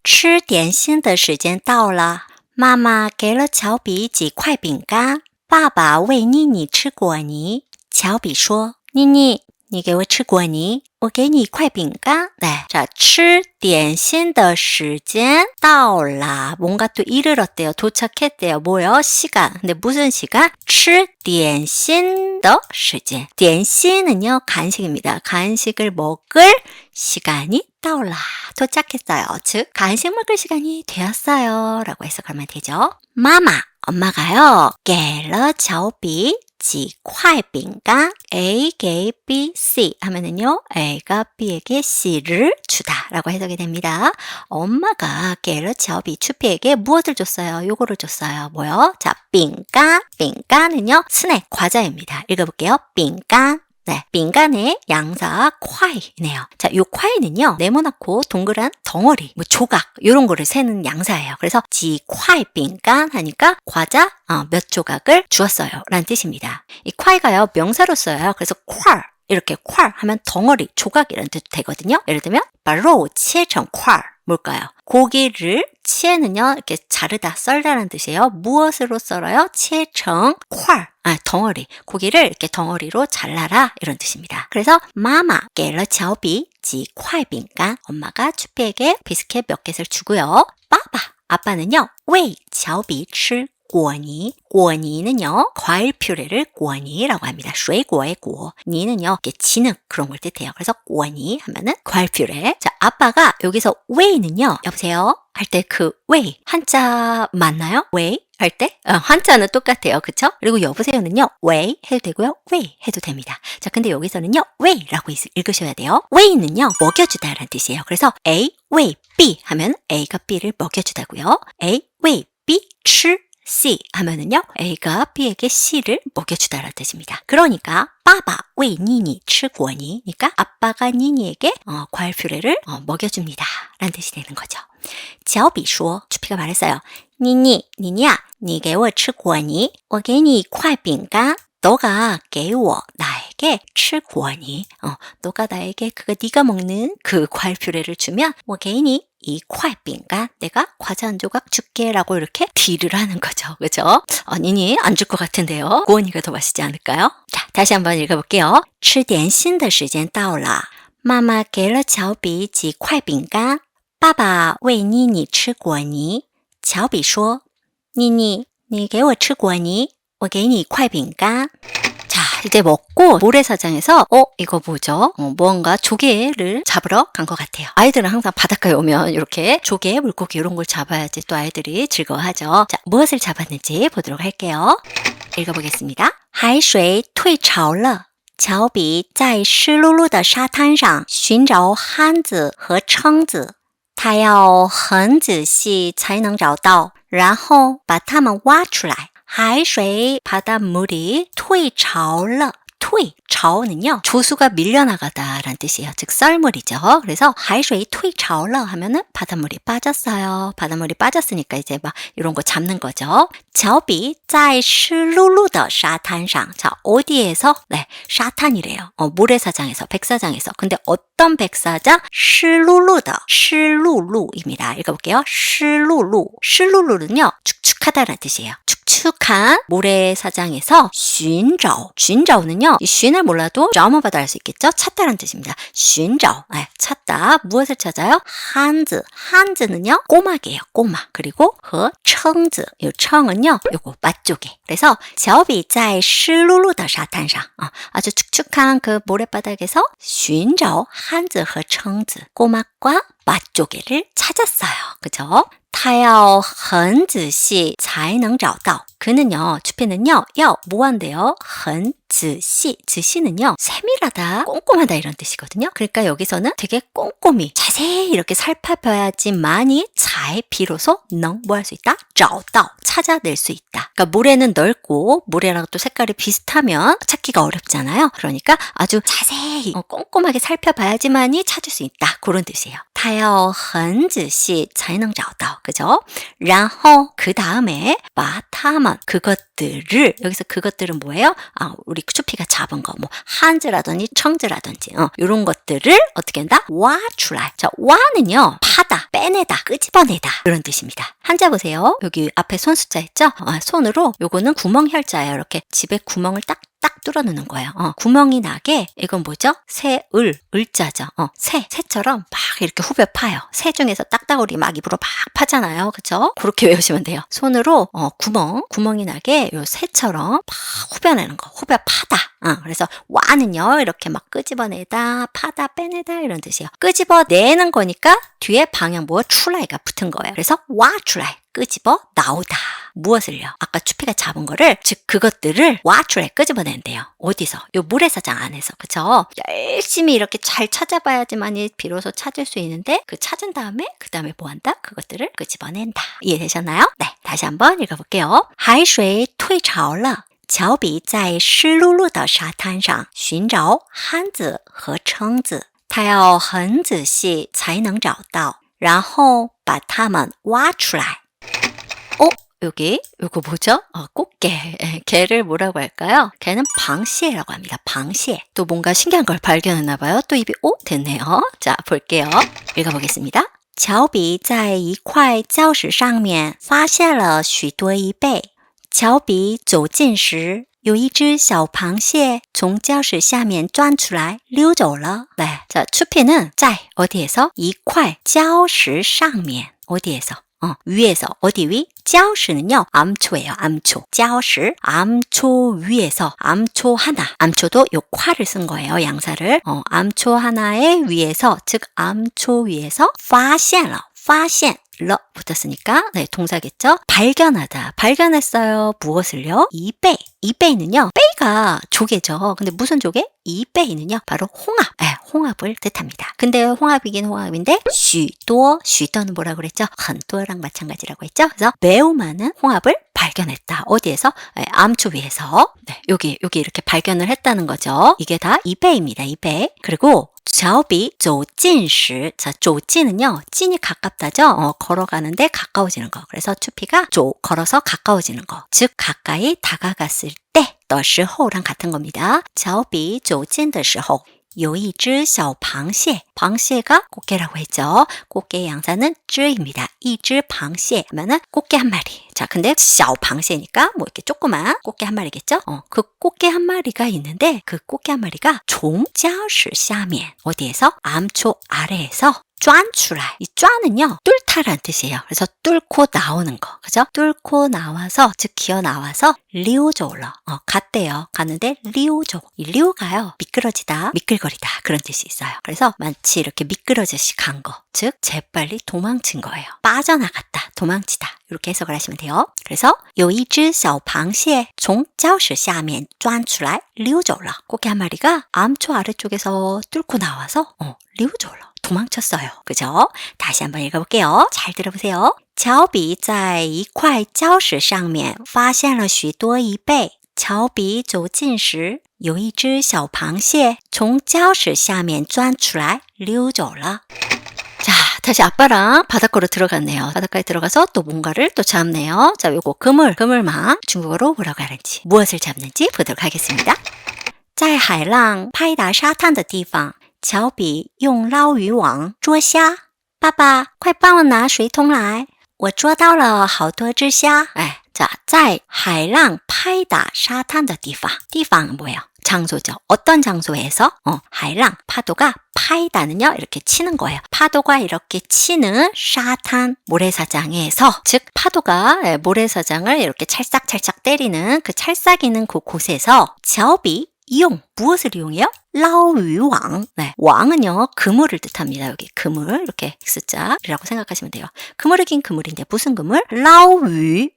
吃点心的时间到了妈妈给了乔比几块饼干爸爸喂妮妮吃果泥乔比说妮妮你给我吃果泥我给你一块饼干 네, 자, 吃点心的时间到了 뭔가 또 이르렀대요. 도착했대요. 뭐요? 시간. 근데 무슨 시간? 吃点心的时间 点心은요 간식입니다. 간식을 먹을 시간이 到了 도착했어요. 즉 간식 먹을 시간이 되었어요 라고 해석하면 되죠. 마마 엄마가요 给了乔比几块饼干 A, B, C 하면은요 A가 B에게 C를 주다 라고 해석이 됩니다. 엄마가 给了乔比 추피에게 무엇을 줬어요? 요거를 줬어요. 뭐요? 자, 饼干 饼干은요 스낵 과자입니다. 읽어볼게요. 饼干 네, 빙간의 양사 콰이네요. 자, 요 콰이는요 네모나고 동그란 덩어리, 뭐 조각 이런 거를 세는 양사예요. 그래서 지 콰이 빙간 하니까 과자 몇 조각을 주었어요 라는 뜻입니다. 이 콰이가요 명사로 써요. 그래서 콸 이렇게 콸 하면 덩어리, 조각이라는 뜻도 되거든요. 예를 들면 바로 치에청 콸 뭘까요? 고기를 치에는요 이렇게 자르다, 썰다라는 뜻이에요. 무엇으로 썰어요? 치에청 콸 덩어리, 고기를 이렇게 덩어리로 잘라라 이런 뜻입니다. 그래서 마마 깨러 샤오비 지 콰이 빙간 엄마가 추피에게 비스켓 몇 개를 주고요. 빠바 아빠는요 웨이 샤오비 칠 꼬니, 꼬니는요 과일 퓨레를 꼬니라고 합니다. 水果의果, 니는요 이렇게 진흙 그런 걸 뜻해요. 그래서 꼬니 하면은 과일 퓨레. 자, 아빠가 여기서 웨이는요 여보세요 할 때 그 웨이 한자 맞나요? 웨이 할 때 한자는 똑같아요. 그쵸? 그리고 여보세요는요 웨이 해도 되고요 웨이 해도 됩니다. 자, 근데 여기서는요 웨이라고 읽으셔야 돼요. 웨이는요 먹여주다라는 뜻이에요. 그래서 A, 웨이, B 하면 A가 B를 먹여주다고요. A, 웨이, B, 칠 C 하면은요 A가 B에게 C를 먹여주다라는 뜻입니다. 그러니까 빠바 왜 니니 칠果泥 니까 아빠가 니니에게 과일 퓨레를 먹여줍니다 라는 뜻이 되는 거죠. 乔比说 추피가 말했어요. 니니, 니니야 你给我吃果泥我给你一块饼干 너가 给我 나에게 吃果泥 너가 나에게 네가 먹는 그 과일 퓨레를 주면 我给你一块饼干 내가 과자 한 조각 줄게 라고 이렇게 딜을 하는 거죠. 그죠? 니니 안 줄 것 같은데요. 고은이가 더 맛있지 않을까요? 자, 다시 한번 읽어볼게요. 吃点心的时间到了妈妈给了乔比几块饼干爸爸喂妮妮吃果泥乔比说妮妮你给我吃果泥我给你一块饼干 자, 이제 먹고 모래사장에서 이거 뭐죠? 무언가 조개를 잡으러 간 것 같아요. 아이들은 항상 바닷가에 오면 이렇게 조개, 물고기 이런 걸 잡아야지 또 아이들이 즐거워하죠. 자, 무엇을 잡았는지 보도록 할게요. 읽어보겠습니다. 海水退潮了乔比在湿漉漉的沙滩上寻找憨子和蛏子他要很仔细才能找到然后把它们挖出来海水 바닷물이 退潮了 退, 潮는요 조수가 밀려나가다라는 뜻이에요. 즉 썰물이죠. 그래서 海水退潮了 하면은 바닷물이 빠졌어요. 바닷물이 빠졌으니까 이제 막 이런 거 잡는 거죠. 乔比在湿漉漉的沙滩上 자, 어디에서? 네,沙滩이래요. 모래사장에서, 백사장에서. 근데 어떤 백사장? 湿漉漉的湿漉漉입니다. 읽어볼게요. 湿漉漉 湿漉漉는요 축축하다라는 뜻이에요. 축축한 모래사장에서 寻找. 寻找는요. 이 寻을 몰라도 找만 봐도 알 수 있겠죠? 찾다라는 뜻입니다. 寻找. 네, 찾다. 무엇을 찾아요? 汉子. 한즈는요. 꼬막이에요. 꼬막. 그리고 和橙子. 이 청은요. 요거 맛조개. 그래서 小比在湿漉漉的沙滩上. 아주 축축한 그 모래바닥에서 寻找 한즈 和橙子. 꼬막과 맛조개를 찾았어요. 그죠? 他要很仔细才能找到. 그는요, 추피는요, 뭐 한대요? 很仔细. 仔细는요, 세밀하다, 꼼꼼하다 이런 뜻이거든요. 그러니까 여기서는 되게 꼼꼼히, 자세히 이렇게 살펴봐야지만이 잘 비로소 능 뭐 할 수 있다? 找到. 찾아낼 수 있다. 그러니까 모래는 넓고 모래랑 또 색깔이 비슷하면 찾기가 어렵잖아요. 그러니까 아주 자세히 꼼꼼하게 살펴봐야지만이 찾을 수 있다. 그런 뜻이에요. 他要很仔细才能找到. 그죠? 然后그 다음에 把它们 그것들을 여기서 그것들은 뭐예요? 우리 추피가 잡은 거 뭐 한즈라든지 청즈라든지 이런 것들을 어떻게 한다? 挖出来. 자, 挖는요. 파다, 빼내다, 끄집어내다 이런 뜻입니다. 한자 보세요. 여기 앞에 손 숫자 있죠? 손으로 요거는 구멍혈자예요. 이렇게 집에 구멍을 딱 뚫어놓는 거예요. 구멍이 나게 이건 뭐죠? 을자죠. 새처럼 막 이렇게 후벼 파요. 새 중에서 딱따구리 막 입으로 막 파잖아요. 그쵸? 그렇게 외우시면 돼요. 손으로 구멍이 나게 요 새처럼 막 후벼내는 거. 후벼 파다. 그래서 와는요. 이렇게 막 끄집어내다, 파다, 빼내다 이런 뜻이에요. 끄집어내는 거니까 뒤에 방향 출라이가 붙은 거예요. 그래서 와 출라이. 끄집어 나오다. 무엇을요? 아까 추피가 잡은 거를, 즉 그것들을 와출에 끄집어낸대요. 어디서? 요 모래사장 안에서. 그쵸? 열심히 이렇게 잘 찾아봐야지만이 비로소 찾을 수 있는데 그 찾은 다음에 그 다음에 뭐 한다? 그것들을 끄집어낸다. 이해되셨나요? 네, 다시 한번 읽어볼게요. 海水退潮了乔比在湿漉漉的沙滩上寻找憨子和橙子他要很仔细才能找到然后把它们挖出来요거 뭐죠? 꽃게. 개를 뭐라고 할까요? 개는 방시에라고 합니다. 방시에. 또 뭔가 신기한 걸 발견했나 봐요. 또 입이 됐네요. 자, 볼게요. 읽어보겠습니다. 乔比在一块礁石上面发现了许多贻贝。乔比走近时，有一只小螃蟹从礁石下面钻出来溜走了. 네, 자, 추피는 在 어디에서? 一块礁石上面 어디에서? 위에서. 어디 위? 礁石는요. 암초예요. 암초. 礁石 암초 위에서. 암초 하나. 암초도 요 콰를 쓴 거예요. 양사를. 암초 하나의 위에서. 즉 암초 위에서 发现了. 发现 러 붙었으니까 네, 동사겠죠? 발견하다. 발견했어요. 무엇을요? 이베이. 이베이는요. 베이가 조개죠. 근데 무슨 조개? 이베이는요. 바로 홍합. 네, 홍합을 뜻합니다. 근데 홍합이긴 홍합인데 쉬도는 뭐라 그랬죠? 很多랑 마찬가지라고 했죠? 그래서 매우 많은 홍합을 발견했다. 어디에서? 네, 암초 위에서. 네, 여기 이렇게 발견을 했다는 거죠. 이게 다 이베이입니다. 이베이. 그리고 乔比走近时 자, 走近은요. 찐이 가깝다죠? 걸어가는데 가까워지는 거. 그래서 추피가 걸어서 가까워지는 거. 즉 가까이 다가갔을 때 的时候랑 같은 겁니다. 乔比走近的时候有一只小螃蟹.螃蟹가 꽃게라고 했죠. 꽃게의 양사는 只입니다. 一只螃蟹 하면은 꽃게 한 마리. 자, 근데 小螃蟹니까 뭐 이렇게 조그만 꽃게 한 마리겠죠? 그 꽃게 한 마리가 있는데 그 꽃게 한 마리가 从礁石下面 어디에서? 암초 아래에서 钻出来. 이钻은요. 뚫다라는 뜻이에요. 그래서 뚫고 나오는 거. 그죠? 뚫고 나와서 즉 기어 나와서 리오조러. 갔대요. 갔는데 리오조. 이 리오가요. 미끄러지다, 미끌거리다 그런 뜻이 있어요. 그래서 마치 이렇게 미끄러지시 간 거. 즉 재빨리 도망친 거예요. 빠져나갔다, 도망치다. 이렇게 해석을 하시면 돼요. 그래서 有一只小螃蟹从礁石下面钻出来溜走了. 꽃게 한 마리가 암초 아래쪽에서 뚫고 나와서溜走了. 도망쳤어요. 그죠? 다시 한번 읽어볼게요. 잘 들어보세요. 乔比在一块礁石上面发现了许多贻贝。乔比走近时，有一只小螃蟹从礁石下面钻出来溜走了。 자, 다시 아빠랑 바닷가로 들어갔네요. 바닷가에 들어가서 또 뭔가를 또 잡네요. 자, 요거 그물망 중국어로 뭐라고 하는지 무엇을 잡는지 보도록 하겠습니다. 在海浪拍打沙滩的地方乔比用捞鱼网捉虾。爸爸，快帮我拿水桶来，我捉到了好多只虾。 자, 在海浪拍打沙滩的地方.地方은 뭐예요? 장소죠. 어떤 장소에서?海浪, 파도가 파이다는요, 이렇게 치는 거예요. 파도가 이렇게 치는 샤탄, 모래사장에서, 즉, 파도가 모래사장을 이렇게 찰싹찰싹 때리는 그 찰싹이는 그 곳에서, 자오비, 이용, 무엇을 이용해요? 라오위왕. 네, 왕은요, 그물을 뜻합니다. 여기 그물, 이렇게 X자라고 생각하시면 돼요. 그물을 긴 그물인데, 무슨 그물? 라오위,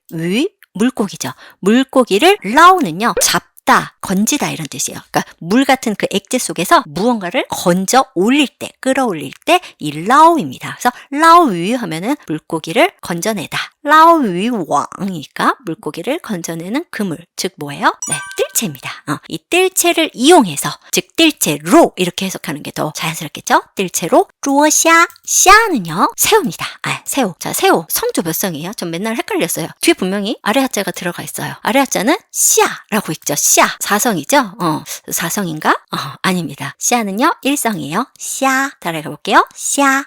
물고기죠. 물고기를 라오는요, 잡다, 건지다 이런 뜻이에요. 그러니까 물 같은 그 액체 속에서 무언가를 건져 올릴 때, 끌어올릴 때 이 라오입니다. 그래서 라오위 하면은 물고기를 건져내다. 라오위왕이니까 물고기를 건져내는 그물, 즉 뭐예요? 네, 뜰채입니다. 이 뜰채를 이용해서, 즉 뜰채로 이렇게 해석하는 게 더 자연스럽겠죠? 뜰채로 쪼샤, 샤는요 새우입니다. 새우. 자, 새우 성조 몇 성이에요? 전 맨날 헷갈렸어요. 뒤에 분명히 아래 하자가 들어가 있어요. 아래 하자는 씨아라고 있죠. 씨아. 4성이죠? 4성인가? 아닙니다. 씨아는요 1성이에요. 씨아. 따라가 볼게요. 씨아.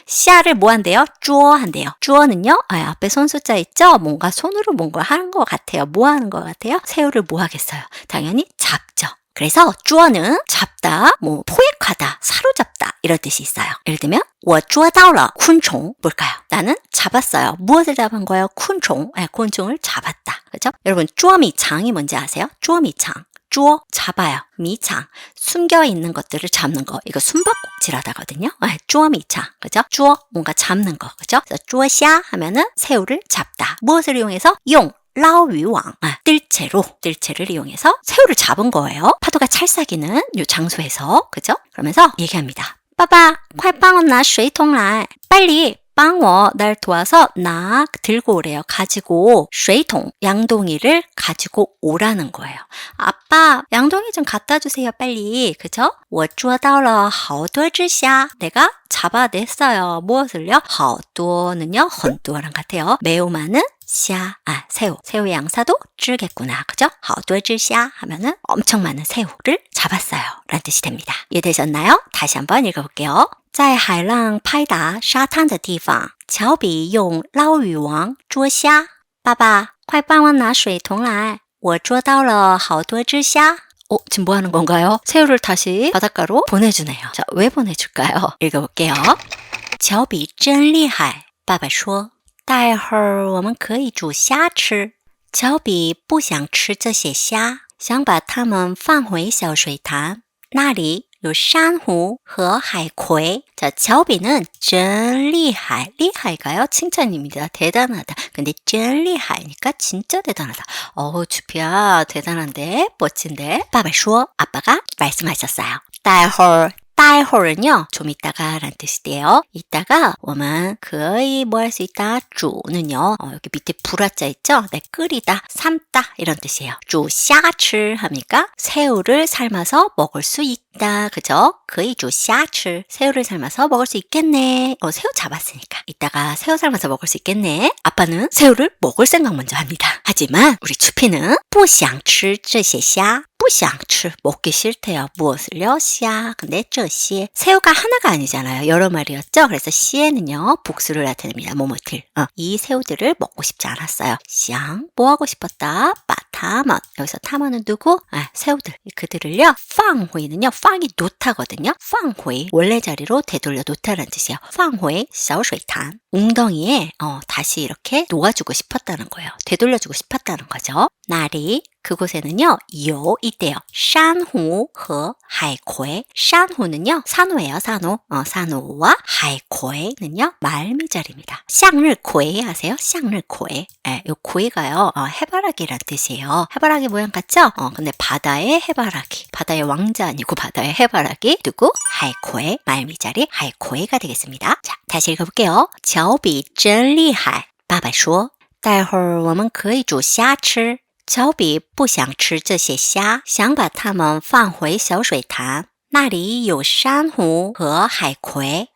샤를 뭐 한대요? 쭈어 한대요. 쭈어는요, 앞에 손 숫자 있죠? 뭔가 손으로 뭔가 하는 것 같아요. 뭐 하는 것 같아요? 새우를 뭐 하겠어요? 당연히 잡죠. 그래서 쭈어는 잡다, 뭐 포획하다, 사로잡다 이런 뜻이 있어요. 예를 들면 我捉到了昆虫 뭘까요? 나는 잡았어요. 무엇을 잡은 거예요? 昆虫. 곤충을 잡았다. 그렇죠? 여러분 쭈어미창이 뭔지 아세요? 쭈어미창. 쭈어 잡아요. 미창 숨겨 있는 것들을 잡는 거. 이거 숨바꼭질하다거든요. 쭈어미창. 그죠? 쭈어 뭔가 잡는 거. 그죠? 그래서 쭈어샤 하면은 새우를 잡다. 무엇을 이용해서? 용 라오위왕. 뜰채를 이용해서 새우를 잡은 거예요. 파도가 찰싹이는 이 장소에서. 그죠? 그러면서 얘기합니다. 爸爸快帮我拿水桶来 빨리 帮我 날 도와서 나 들고 오래요. 가지고 水桶 양동이를 가지고 오라는 거예요. 아빠 양동이 좀 갖다 주세요. 빨리. 그죠? 我捉到了好多只虾 내가 잡아냈어요. 무엇을요? 好多는요 很多랑 같아요. 매우 많은 새우. 새우의 양사도 쯔겠구나. 그죠? 好多只虾 하면은 엄청 많은 새우를 잡았어요. 라는 뜻이 됩니다. 이해되셨나요? 다시 한번 읽어볼게요. 在海浪拍打沙滩的地方，乔比用捞鱼网捉虾。爸爸，快帮我拿水桶来，我捉到了好多只虾。 지금 뭐 하는 건가요? 새우를 다시 바닷가로 보내주네요. 자, 왜 보내줄까요? 읽어볼게요. 乔比真厉害，爸爸说，待会儿我们可以煮虾吃。乔比不想吃这些虾，想把它们放回小水潭，那里有珊瑚和海葵. 자, 乔比는 真厉害. 厉害가요? 칭찬입니다. 대단하다. 근데 真厉害니까 진짜 대단하다. 주피야 대단한데 멋진데. 爸爸说, 아빠가 말씀하셨어요. 待会儿 待会儿은요 좀 이따가 라는 뜻이에요. 이따가 我们可以뭐 할 수 있다? 煮는요 여기 밑에 불화자 있죠? 네, 끓이다, 삶다 이런 뜻이에요. 煮虾吃 하니까 새우를 삶아서 먹을 수 있다. 그죠? 可以煮虾吃 새우를 삶아서 먹을 수 있겠네. 새우 잡았으니까 이따가 새우 삶아서 먹을 수 있겠네. 아빠는 새우를 먹을 생각 먼저 합니다. 하지만 우리 추피는 不想吃这些虾 不想吃 먹기 싫대요. 무엇을요? 虾. 근데 这些 새우가 하나가 아니잖아요. 여러 마리였죠? 그래서 些는요 복수를 나타냅니다. 뭐뭐들. 이 새우들을 먹고 싶지 않았어요. 想 뭐 하고 싶었다? 바타먼. 여기서 타먼은 누구? 새우들. 그들을요 放回는요 放이 놓다거든요. 放回 원래 자리로 되돌려 놓다라는 뜻이에요. 放回小水潭 웅덩이에 다시 이렇게 놓아주고 싶었다는 거예요. 되돌려주고 싶었다는 거죠. 날이 그곳에는요, 요 있대요. 산호和海葵. 산호는요, 산호예요, 산호. 산호와 海葵는요, 말미잘입니다. 向日葵 아세요? 向日葵. 요葵가요, 해바라기란 뜻이에요. 해바라기 모양 같죠? 근데 바다의 해바라기. 바다의 왕자 아니고 바다의 해바라기. 누구? 海葵. 말미잘이 海葵가 되겠습니다. 자, 다시 읽어볼게요. 乔比真厉害. 爸爸说待会儿我们可以煮虾吃乔比不想吃这些虾，想把它们放回小水潭，那里有珊瑚和海葵.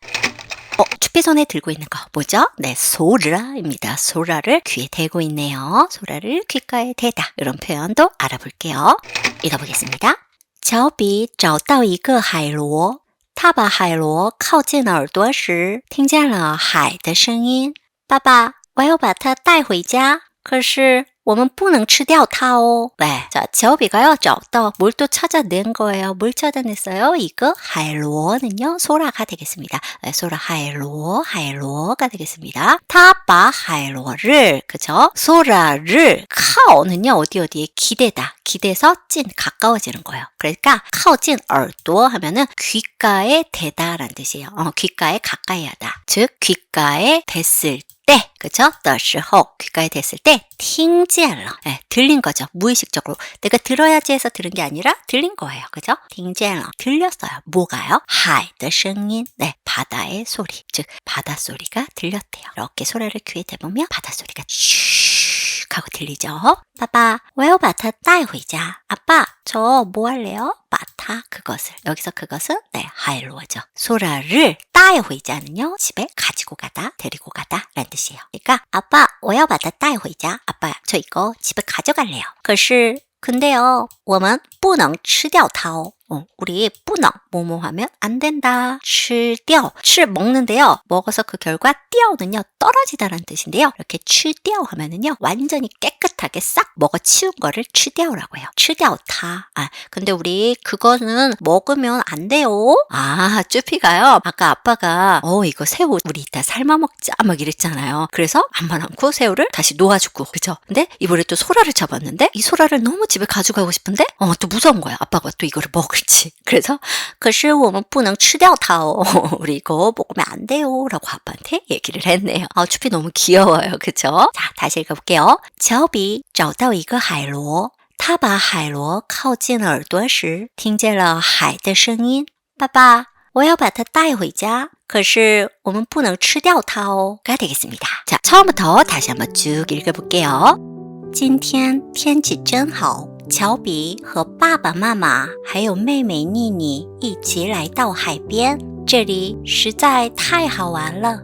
추피 손에 들고 있는 거 뭐죠? 네, 소라입니다. 소라를 귀에 대고 있네요. 소라를 귓가에 대다. 이런 표현도 알아볼게요. 읽어보겠습니다. 乔比找到一个海螺，他把海螺靠近耳朵时，听见了海的声音。爸爸，我要把它带回家。可是我们不能吃掉它哦. 네, 자, 지어비가요, 뭘 또 찾아낸 거예요. 뭘 찾아냈어요? 이거 하이로는요, 소라가 되겠습니다. 네, 소라 하이로가 되겠습니다. 타바 하이로를, 그죠? 소라를, 카오는요, 어디에 기대다. 기대서 찐, 가까워지는 거예요. 그러니까, 카오찐 얼도 하면은 귓가에 대다라는 뜻이에요. 귓가에 가까이 하다. 즉, 귓가에 됐을 때, 그죠? 的时候, 귓가에 됐을 때, 听见了, 네, 들린 거죠. 무의식적으로. 내가 들어야지 해서 들은 게 아니라 들린 거예요. 그죠? 听见了, 들렸어요. 뭐가요? 海的声音, 네, 바다의 소리. 즉, 바다 소리가 들렸대요. 이렇게 소라를 귀에 대보면 바다 소리가 슉 하고 들리죠? 아빠, 我要把它带回家. 아빠, 저 뭐 할래요? 마타 그것을. 여기서 그것은 네, 하이로죠. 소라를 带回家는요, 집에 가지고 가다, 데리고 가다 라는 뜻이에요. 그러니까 아빠, 我要把它带回家. 아빠, 저 이거 집에 가져갈래요. 可是 근데요, 我们不能吃掉它哦. 우리 不能 뭐뭐 하면 안 된다. 吃掉, 吃 먹는데요. 먹어서 그 결과 掉는요, 떨어지다라는 뜻인데요. 이렇게 吃掉 하면은요, 완전히 깨끗하게 싹 먹어치운 거를 吃掉라고 해요. 吃掉它. 근데 우리 그거는 먹으면 안 돼요. 쭈피가요. 아까 아빠가 이거 새우 우리 이따 삶아 먹자 막 이랬잖아요. 그래서 안만 않고 새우를 다시 놓아주고, 그죠? 근데 이번에 또 소라를 잡았는데 이 소라를 너무 집에 가져가고 싶은데 또 무서운 거야. 아빠가 또 이거를 먹을지. 그래서 可是我们不能吃掉它哦. 우리 이거 먹으면 안 돼요 라고 아빠한테 얘기를 했네요. 쭈피 너무 귀여워요. 그죠? 자, 다시 읽어볼게요. 乔比找到一个海螺，他把海螺靠近耳朵时，听见了海的声音。爸爸，我要把它带回家。可是我们不能吃掉它哦. 가 되겠습니다. 자, 처음부터 다시 한번 쭉 읽어볼게요. 今天天气真好。乔比和爸爸妈妈还有妹妹妮妮一起来到海边，这里实在太好玩了。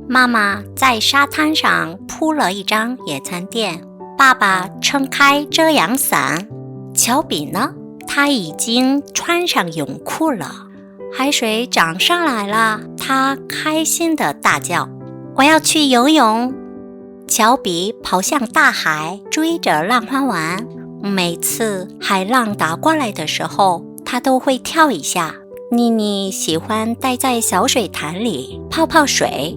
妈妈在沙滩上铺了一张野餐垫，爸爸撑开遮阳伞。乔比呢？他已经穿上泳裤了。海水涨上来了，他开心地大叫：“我要去游泳！”乔比跑向大海，追着浪花玩。每次海浪打过来的时候，他都会跳一下。妮妮喜欢待在小水潭里泡泡水。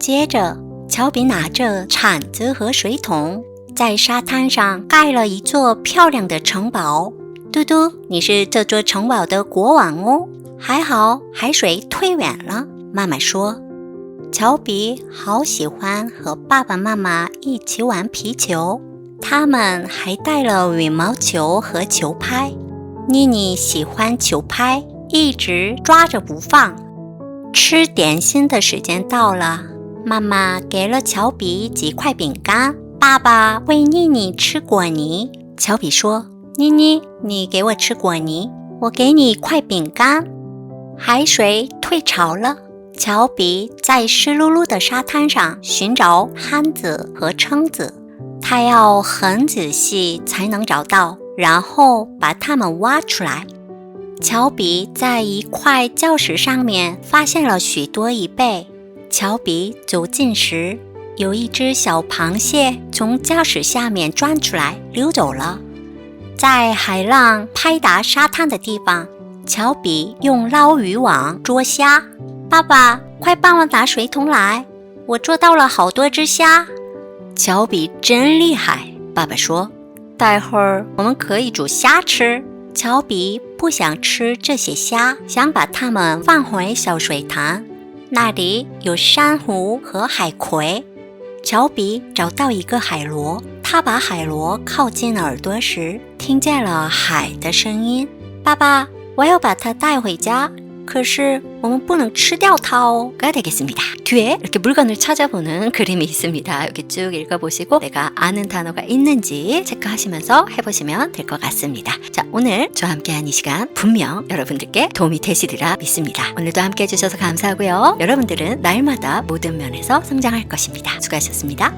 接着，乔比拿着铲子和水桶，在沙滩上盖了一座漂亮的城堡。嘟嘟，你是这座城堡的国王哦。还好，海水退远了。妈妈说，乔比好喜欢和爸爸妈妈一起玩皮球。他们还带了羽毛球和球拍。妮妮喜欢球拍，一直抓着不放。吃点心的时间到了，妈妈给了乔比几块饼干，爸爸喂妮妮吃果泥。乔比说：“妮妮，你给我吃果泥，我给你一块饼干。”海水退潮了，乔比在湿漉漉的沙滩上寻找憨子和蛏子。他要很仔细才能找到，然后把它们挖出来。乔比在一块礁石上面发现了许多贻贝。乔比走近时，有一只小螃蟹从礁石下面钻出来溜走了。在海浪拍打沙滩的地方，乔比用捞鱼网捉虾。爸爸，快帮我拿水桶来，我捉到了好多只虾。乔比真厉害，爸爸说，待会儿我们可以煮虾吃。乔比不想吃这些虾，想把它们放回小水潭，那里有珊瑚和海葵。乔比找到一个海螺，他把海螺靠近耳朵时，听见了海的声音。爸爸，我要把它带回家。可是我们不能吃掉它哦. 가 되겠습니다. 뒤에 이렇게 물건을 찾아보는 그림이 있습니다. 여기 쭉 읽어보시고 내가 아는 단어가 있는지 체크하시면서 해보시면 될 것 같습니다. 자, 오늘 저와 함께한 이 시간 분명 여러분들께 도움이 되시리라 믿습니다. 오늘도 함께 해주셔서 감사하고요. 여러분들은 날마다 모든 면에서 성장할 것입니다. 수고하셨습니다.